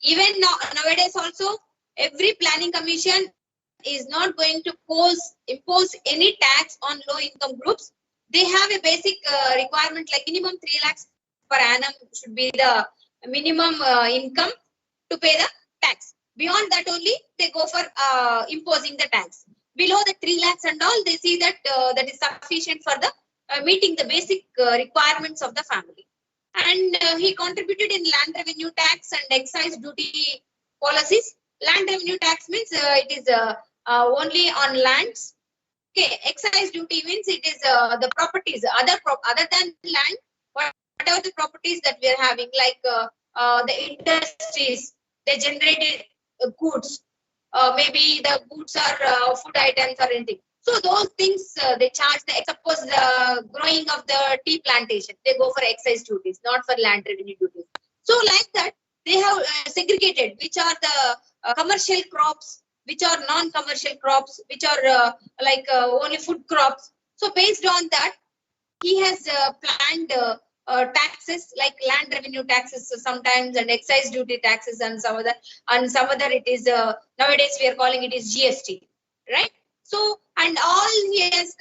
Even nowadays also, every planning commission is not going to impose any tax on low income groups. They have a basic requirement like minimum 3 lakhs per annum should be the minimum income to pay the tax. Beyond that only, they go for imposing the tax. Below the 3 lakhs and all, they see that that is sufficient for the meeting the basic requirements of the family. And he contributed in land revenue tax and excise duty policies. Land revenue tax means it is only on lands. Okay, excise duty means it is the properties other than land, whatever the properties that we are having, like the industries, they generated goods. Maybe the goods are food items or anything. So those things they charge the, suppose the growing of the tea plantation, they go for excise duties, not for land revenue duties. So like that, they have segregated which are the commercial crops, which are non-commercial crops, which are only food crops. So based on that, he has planned taxes like land revenue taxes sometimes and excise duty taxes and some other it is nowadays we are calling it is GST, right? So and all he has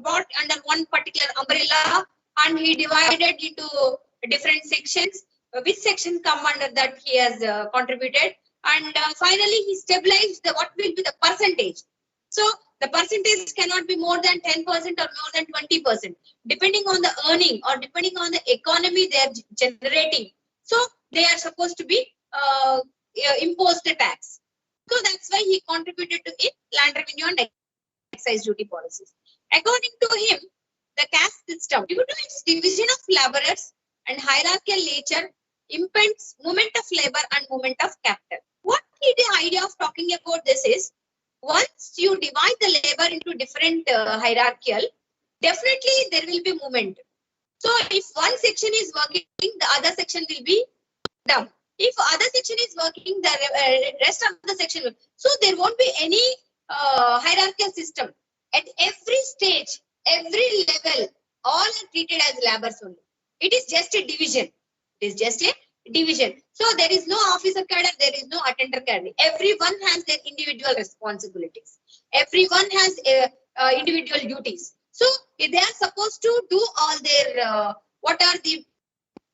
brought under one particular umbrella and he divided into different sections. Which section come under that he has contributed, and finally he stabilized what will be the percentage. So the percentage cannot be more than 10% or more than 20%, depending on the earning or depending on the economy they are generating. So they are supposed to be imposed the tax. So that's why he contributed to it, land revenue and excise duty policies. According to him, the caste system, due to its division of laborers and hierarchical nature, impends movement of labor and movement of capital. What is the idea of talking about this is, once you divide the labor into different hierarchical, definitely there will be movement. So if one section is working, the other section will be down. If other section is working, the rest of the section will. So there won't be any hierarchical system. At every stage, every level, all are treated as laborers only. It is just a division. It is just a division. So there is no officer cadre, there is no attender cadre. Everyone has their individual responsibilities. Everyone has individual duties. So they are supposed to do all their what are the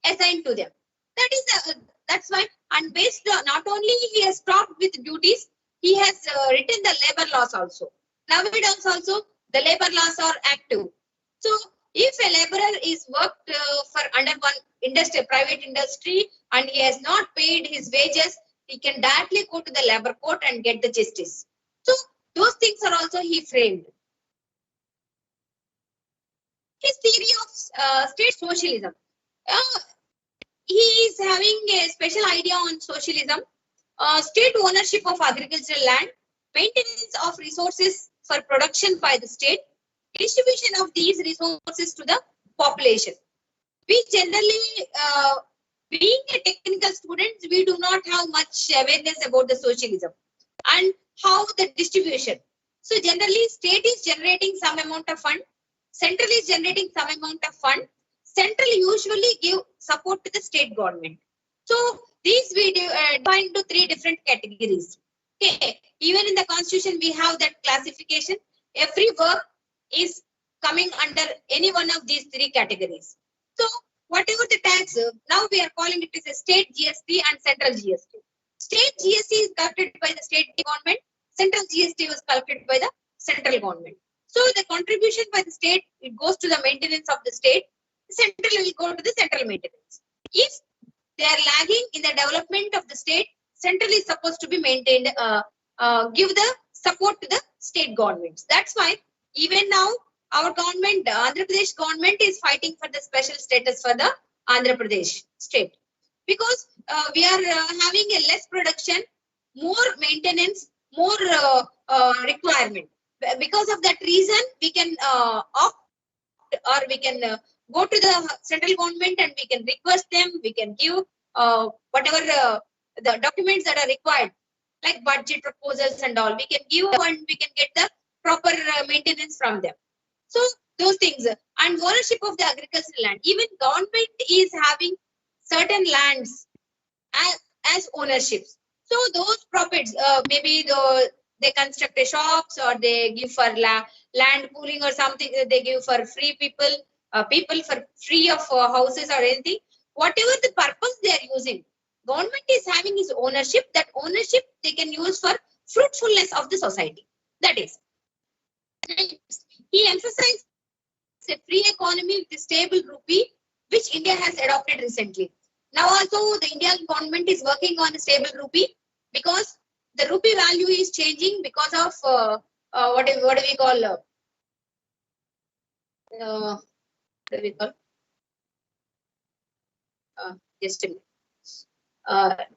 assigned to them. That is that's why. And based on, not only he has stopped with duties, he has written the labor laws also. Nowadays also the labor laws are active. So if a laborer is worked for under one industry, private industry, and he has not paid his wages, he can directly go to the labor court and get the justice. So those things are also he framed. His theory of state socialism. He is having a special idea on socialism, state ownership of agricultural land, maintenance of resources for production by the state, distribution of these resources to the population. We generally, being a technical student, we do not have much awareness about the socialism and how the distribution. So generally, state is generating some amount of fund, central is generating some amount of fund. Central usually give support to the state government. So these we divide into three different categories. Okay, even in the constitution we have that classification. Every work is coming under any one of these three categories. So whatever the tax, now we are calling it as a state GST and central GST. State GST is collected by the state government. Central GST was collected by the central government. So the contribution by the state, it goes to the maintenance of the state. Central will go to the central maintenance. If they are lagging in the development of the state, central is supposed to be maintained, give the support to the state governments. That's why even now our government, the Andhra Pradesh government is fighting for the special status for the Andhra Pradesh state, because we are having a less production, more maintenance, more requirement. Because of that reason, we can opt or we can go to the central government and we can request them, we can give whatever the documents that are required, like budget proposals and all, we can give and we can get the proper maintenance from them. So those things, and ownership of the agricultural land, even government is having certain lands as ownerships. So those profits, maybe they construct a shops or they give for land pooling or something, they give for free people, people for free of houses or anything, whatever the purpose they are using, government is having its ownership. That ownership they can use for fruitfulness of the society. That is, he emphasized a free economy with a stable rupee, which India has adopted recently. Now also the Indian government is working on a stable rupee, because the rupee value is changing because of what do we call just a minute.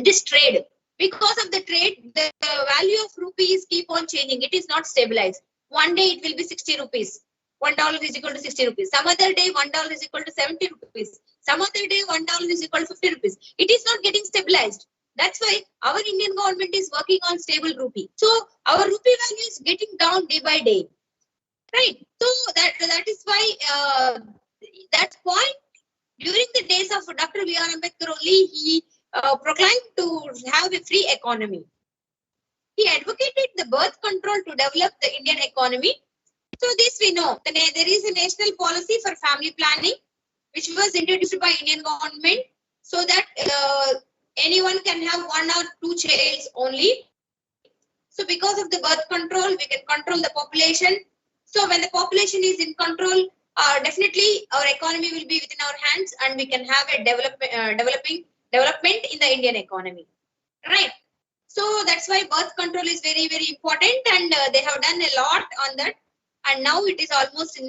This trade. Because of the trade, the value of rupees keep on changing. It is not stabilized. One day it will be 60 rupees. $1 is equal to 60 rupees. Some other day $1 is equal to 70 rupees. Some other day $1 is equal to 50 rupees. It is not getting stabilized. That's why our Indian government is working on stable rupee. So our rupee value is getting down day by day. Right. So that is why that point during the days of Dr. V.R. Ambedkar only he proclaimed to have a free economy. He advocated the birth control to develop the Indian economy. So this we know. There is a national policy for family planning, which was introduced by Indian government, so that anyone can have 1 or 2 children only. So because of the birth control, we can control the population. So when the population is in control, definitely our economy will be within our hands, and we can have a development in the Indian economy. Right. So that's why birth control is very, very important, and they have done a lot on that. And now it is almost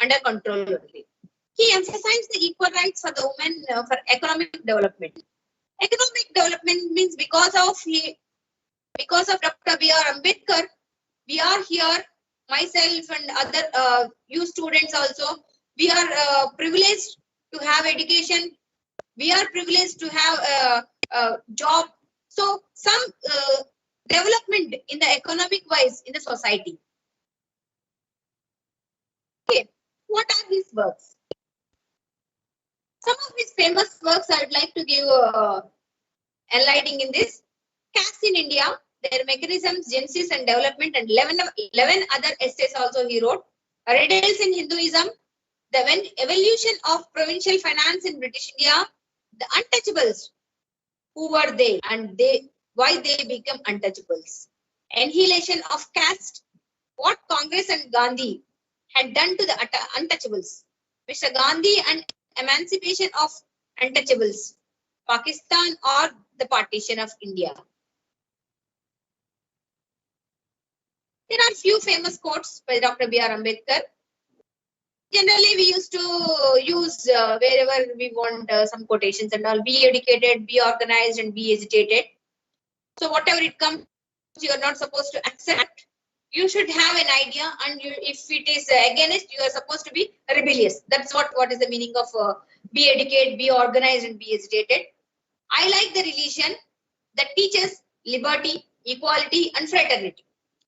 under control only. He emphasized the equal rights for the women for economic development. Economic development means because of Dr. B.R. Ambedkar, we are here, myself and other you students also, we are privileged to have education. We are privileged to have a job. So some development in the economic wise in the society. Okay, what are his works? Some of his famous works I would like to give enlightening in this. Caste in India, their mechanisms, genesis and development, and 11 other essays also he wrote. Riddles in Hinduism, the evolution of provincial finance in British India, the untouchables, who were they and why they become untouchables. Annihilation of caste, what Congress and Gandhi had done to the untouchables. Mr. Gandhi and emancipation of untouchables, Pakistan or the partition of India. There are few famous quotes by Dr. B.R. Ambedkar. Generally, we used to use wherever we want some quotations and all. Be educated, be organized, and be agitated. So whatever it comes, you are not supposed to accept. You should have an idea, and if it is against, you are supposed to be rebellious. That's what is the meaning of be educated, be organized, and be agitated. I like the religion that teaches liberty, equality, and fraternity.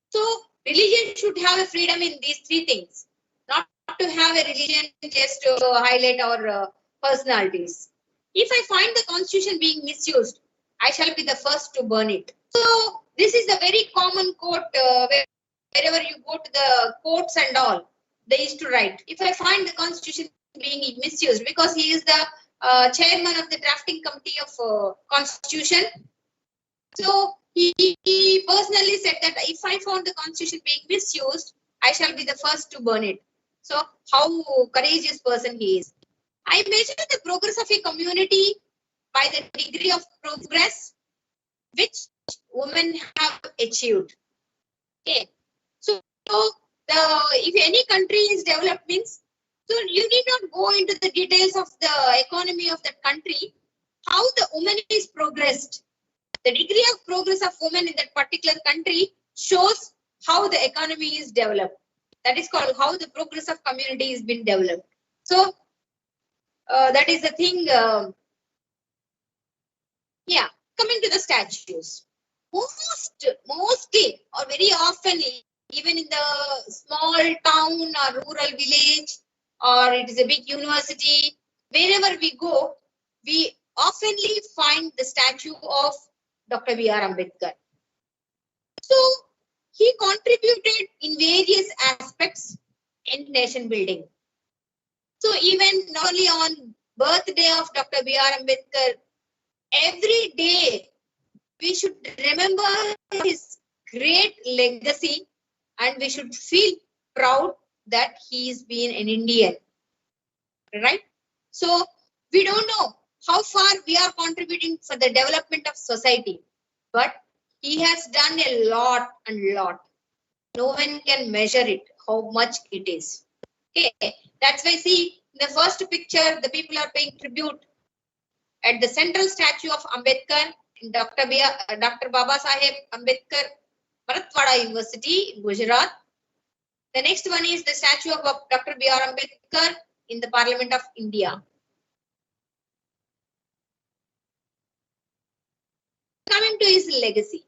So religion should have a freedom in these 3 things, not to have a religion just to highlight our personalities. If I find the constitution being misused, I shall be the first to burn it. So this is a very common quote wherever you go to the courts and all, they used to write. If I find the constitution being misused, because he is the chairman of the drafting committee of constitution. So he personally said that if I found the constitution being misused, I shall be the first to burn it. So how courageous person he is. I measure the progress of a community by the degree of progress which women have achieved. Okay. So if any country is developed means, so you need not go into the details of the economy of that country, how the woman is progressed. The degree of progress of women in that particular country shows how the economy is developed. That is called how the progress of community is been developed. So that is the thing. Yeah, coming to the statues. Mostly or very often, even in the small town or rural village, or it is a big university, wherever we go, we oftenly find the statue of Dr. B.R. Ambedkar. So he contributed in various aspects in nation building. So even not only on birthday of Dr. B.R. Ambedkar, every day we should remember his great legacy, and we should feel proud that he's been an Indian. Right? So we don't know how far we are contributing for the development of society, but he has done a lot and lot. No one can measure it, how much it is. Okay, that's why see in the first picture, the people are paying tribute at the central statue of Ambedkar.
in Dr. Baba Saheb Ambedkar Marathwada University in Gujarat. The next one is the statue of Dr. B.R. Ambedkar in the Parliament of India. Coming to his legacy.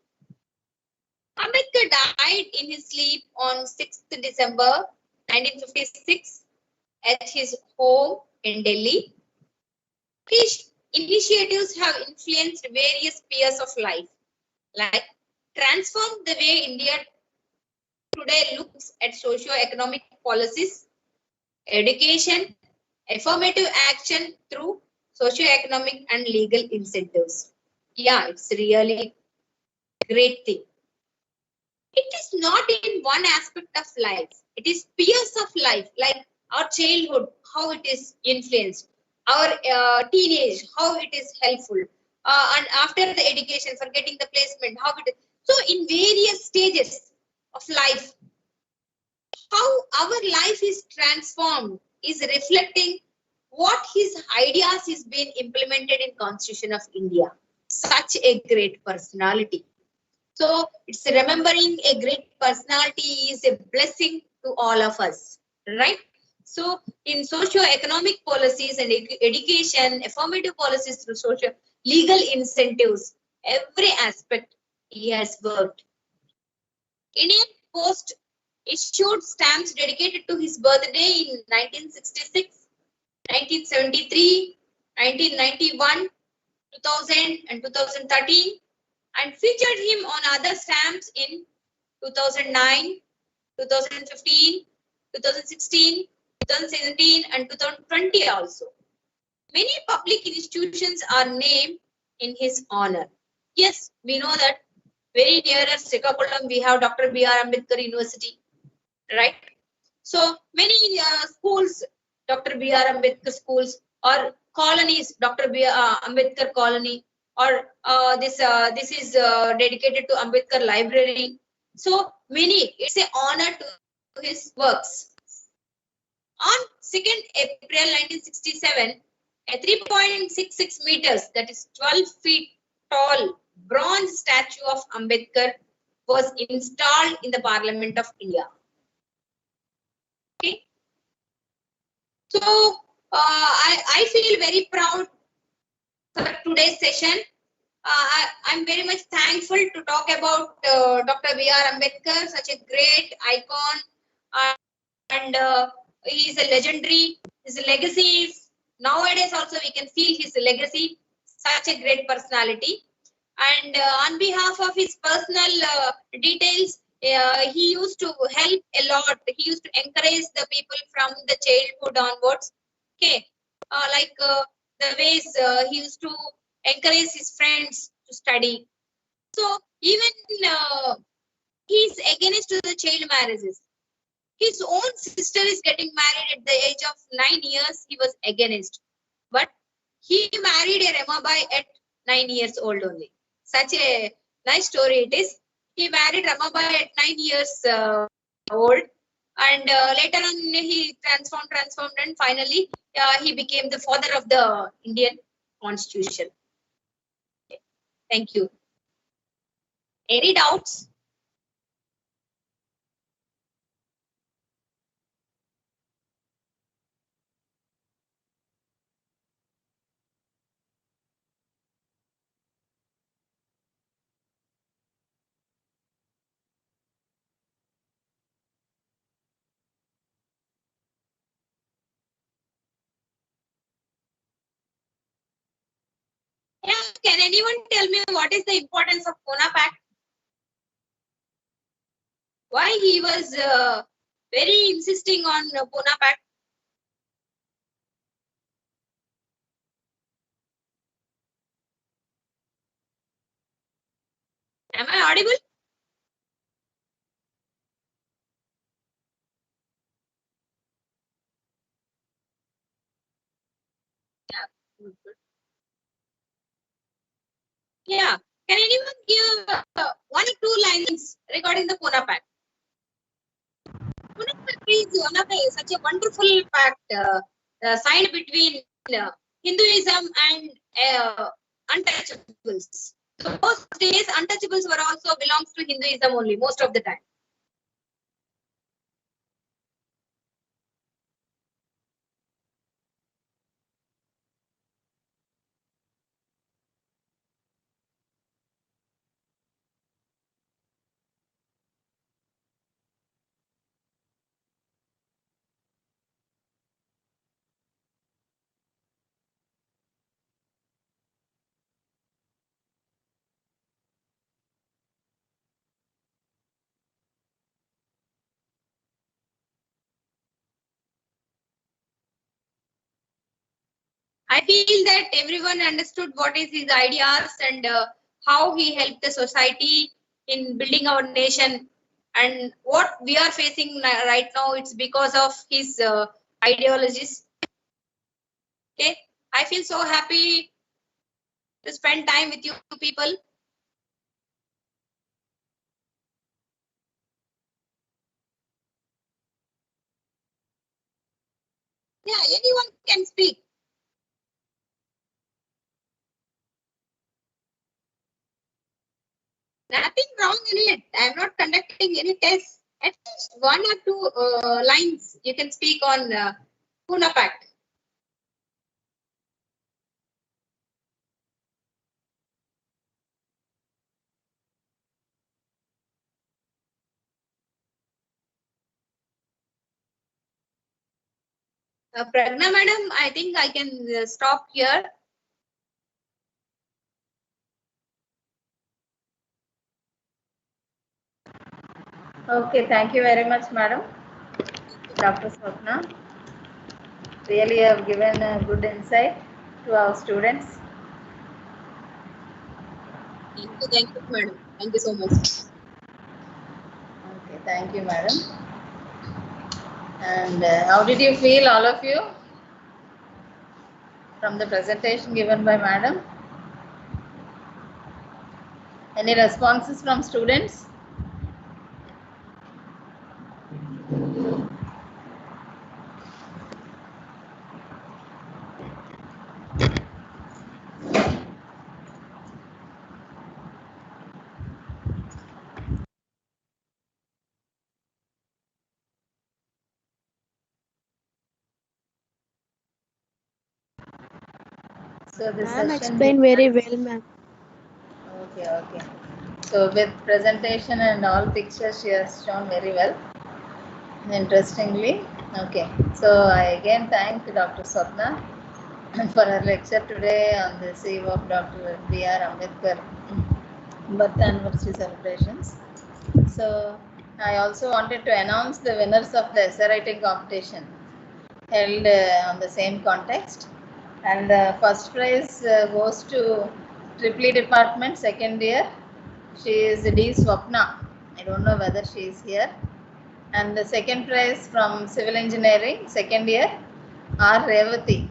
Ambedkar died in his sleep on 6th December 1956 at his home in Delhi. His initiatives have influenced various spheres of life, like transformed the way India today looks at socio-economic policies, education, affirmative action through socio-economic and legal incentives. Yeah, it's really great thing. It is not in one aspect of life. It is spheres of life, like our childhood, how it is influenced, our teenage, how it is helpful, and after the education, for getting the placement, how it is. So in various stages of life, how our life is transformed is reflecting what his ideas is being implemented in Constitution of India. Such a great personality. So it's remembering a great personality is a blessing to all of us, right? So in socio-economic policies and education, affirmative policies through social legal incentives, every aspect he has worked. Indian Post issued stamps dedicated to his birthday in 1966, 1973, 1991, 2000 and 2013, and featured him on other stamps in 2009, 2015, 2016, 2017 and 2020 also. Many public institutions are named in his honor. Yes, we know that very near us, Srikakulam, we have Dr. B.R. Ambedkar University, right? So many schools, Dr. B.R. Ambedkar schools, or colonies, Dr. B.R. Ambedkar colony, or this is dedicated to Ambedkar library. So many, it's an honor to his works. On 2nd April 1967, a 3.66 meters, that is 12 feet tall, bronze statue of Ambedkar was installed in the Parliament of India. Okay. So I feel very proud for today's session. I'm very much thankful to talk about Dr. B.R. Ambedkar, such a great icon, and he is a legendary. His legacy is nowadays also we can feel his legacy. Such a great personality, and on behalf of his personal details, he used to help a lot. He used to encourage the people from the childhood onwards. Okay, the ways he used to encourage his friends to study. So even he is against to the child marriages. His own sister is getting married at the age of 9 years. He was against, but he married a Ramabai at 9 years old only. Such a nice story it is. He married Ramabai at 9 years old, and later on he transformed, and finally he became the father of the Indian Constitution. Okay. Thank you. Any doubts? Yeah, can anyone tell me what is the importance of Poona Pact? Why he was very insisting on Poona Pact? Am I audible? Yeah. Good. Yeah. Can anyone give 1 or 2 lines regarding the Poona Pact? Poona Pact is one of such a wonderful pact signed between Hinduism and untouchables. those days untouchables were also belongs to Hinduism only most of the time. I feel that everyone understood what is his ideas and how he helped the society in building our nation. And what we are facing right now, it's because of his ideologies. Okay, I feel so happy to spend time with you people. Yeah, anyone can speak. Nothing wrong in it. I am not conducting any tests. At least one or two lines you can speak on Poona Pact. Pragna madam, I think I can stop here.
Okay, thank you very much, madam. Dr. Swapna. Really, you have given a good insight to our students.
Thank you, madam. Thank you so much.
Okay, thank you, madam. And how did you feel, all of you, from the presentation given by madam? Any responses from students? So this
Ma'am
session
explained very well, ma'am.
Okay, okay. So with presentation and all pictures she has shown very well, interestingly. Okay. So I again thank Dr. Swapna for her lecture today on the eve of Dr. B.R. Ambedkar birth anniversary celebrations. So I also wanted to announce the winners of the essay writing competition held on the same context. And the first prize goes to Triple Department, second year. She is D. Swapna. I don't know whether she is here. And the second prize from Civil Engineering, second year, R. Revati.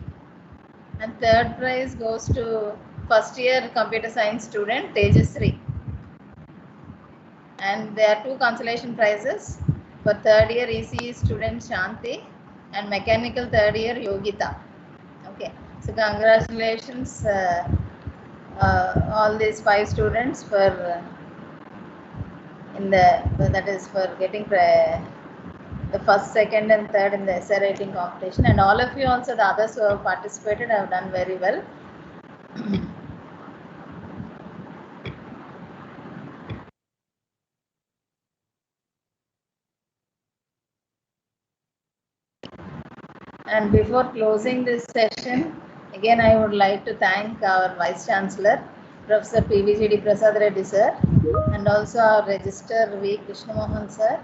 And third prize goes to first year Computer Science student, Tejasri. And there are two consolation prizes for third year ECE student, Shanti, and Mechanical third year, Yogita. Okay, so congratulations all these 5 students for that is for getting the first, second, and third in the essay writing competition, and all of you also, the others who have participated, have done very well. And before closing this session, again I would like to thank our Vice Chancellor, Professor PVGD Prasad Reddy sir, and also our Registrar V. Krishnamohan sir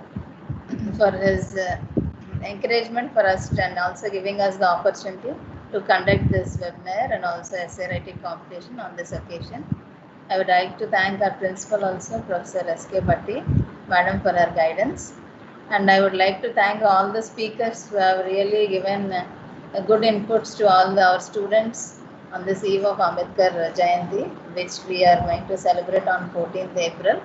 for his encouragement for us and also giving us the opportunity to conduct this webinar and also essay writing competition on this occasion. I would like to thank our principal also, Professor S.K. Bhatti, Madam, for her guidance. And I would like to thank all the speakers who have really given good inputs to all our students on this eve of Ambedkar Jayanti, which we are going to celebrate on 14th April.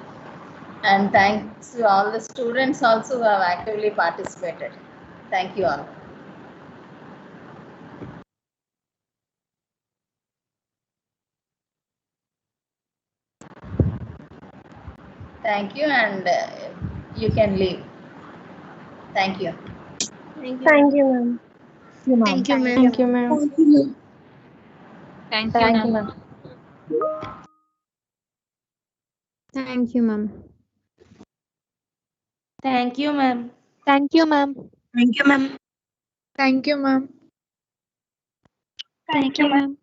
And thanks to all the students also who have actively participated. Thank you all. Thank you, and you can leave. Thank you.
Thank you, ma'am.
Thank you, ma'am.
Thank you, ma'am.
Thank you,
Thank you,
ma'am.
ma'am.
Thank you, ma'am.
Thank you, ma'am.
Thank you, ma'am.
Thank you, ma'am.
Thank you, ma'am.
Thank you, ma'am.